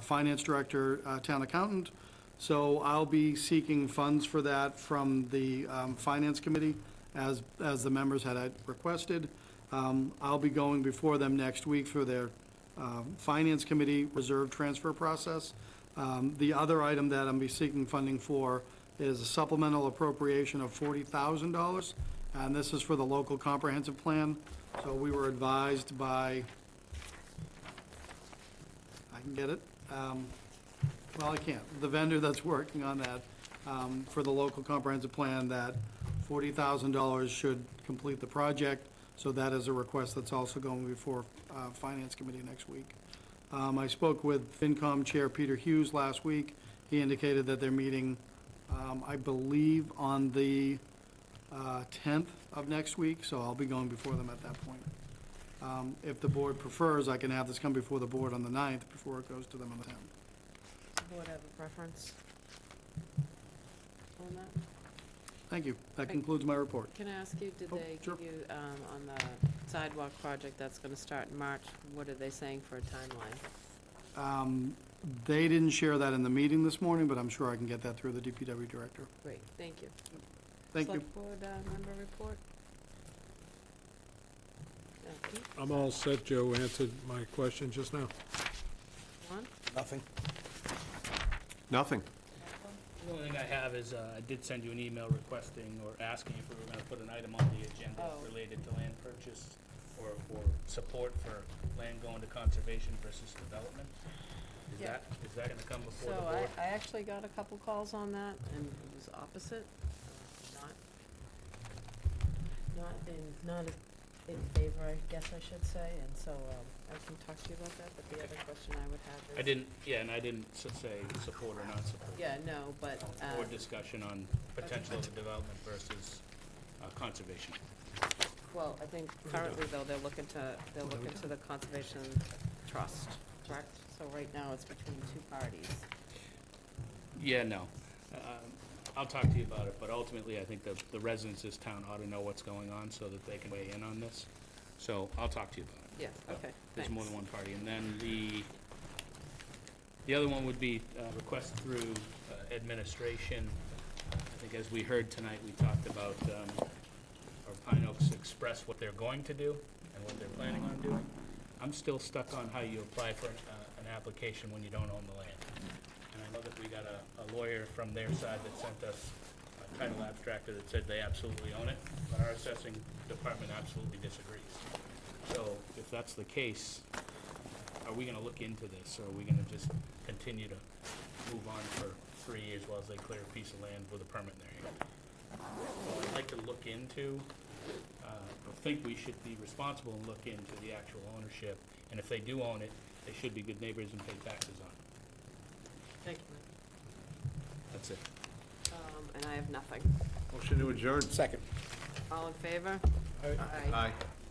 S8: finance director, town accountant. So I'll be seeking funds for that from the finance committee, as the members had requested. I'll be going before them next week for their finance committee reserve transfer process. The other item that I'll be seeking funding for is a supplemental appropriation of $40,000, and this is for the local comprehensive plan. So we were advised by, I can get it, well, I can't, the vendor that's working on that for the local comprehensive plan, that $40,000 should complete the project. So that is a request that's also going before Finance Committee next week. I spoke with FinCom Chair Peter Hughes last week. He indicated that they're meeting, I believe, on the 10th of next week, so I'll be going before them at that point. If the board prefers, I can have this come before the board on the 9th before it goes to them on the 10th.
S1: Board have a preference on that?
S8: Thank you. That concludes my report.
S1: Can I ask you, did
S8: Oh,
S1: they
S8: sure.
S1: give you, on the sidewalk project that's gonna start in March, what are they saying for a timeline?
S8: They didn't share that in the meeting this morning, but I'm sure I can get that through the DPW director.
S1: Great, thank you.
S8: Thank you.
S1: Select Board member report?
S2: I'm all set. Joe answered my question just now.
S1: One?
S3: Nothing.
S11: Nothing.
S6: The only thing I have is, I did send you an email requesting or asking if we were gonna put an item on the agenda
S1: Oh.
S6: related to land purchase or support for land going to conservation versus development.
S1: Yeah.
S6: Is that gonna come before
S1: So
S6: the board?
S1: I actually got a couple calls on that, and it was opposite, not in favor, I guess I should say, and so, I can talk to you about that, but the other question I would have is.
S6: I didn't, yeah, and I didn't say support or not support.
S1: Yeah, no, but,
S6: Or discussion on potential of development versus conservation.
S1: well, I think currently, though, they're looking to the Conservation Trust, correct? So right now, it's between two parties.
S6: Yeah, no. I'll talk to you about it, but ultimately, I think the residents of this town ought to know what's going on so that they can weigh in on this. So I'll talk to you about it.
S1: Yeah, okay,
S6: There's more
S1: thanks.
S6: than one party. And then the other one would be request through administration. I think as we heard tonight, we talked about, or Pine Oaks express what they're going to do and what they're planning on doing. I'm still stuck on how you apply for an application when you don't own the land. And I know that we got a lawyer from their side that sent us a title abstractor that said they absolutely own it, but our assessing department absolutely disagrees. So if that's the case, are we gonna look into this, or are we gonna just continue to move on for 3 years while they clear a piece of land with a permit in their hand? What I'd like to look into, I think we should be responsible and look into the actual ownership, and if they do own it, they should be good neighbors and pay taxes on it.
S1: Thank you,
S6: That's it.
S1: and I have nothing.
S11: Motion to adjourn.
S10: Second.
S1: All in favor?
S11: Aye.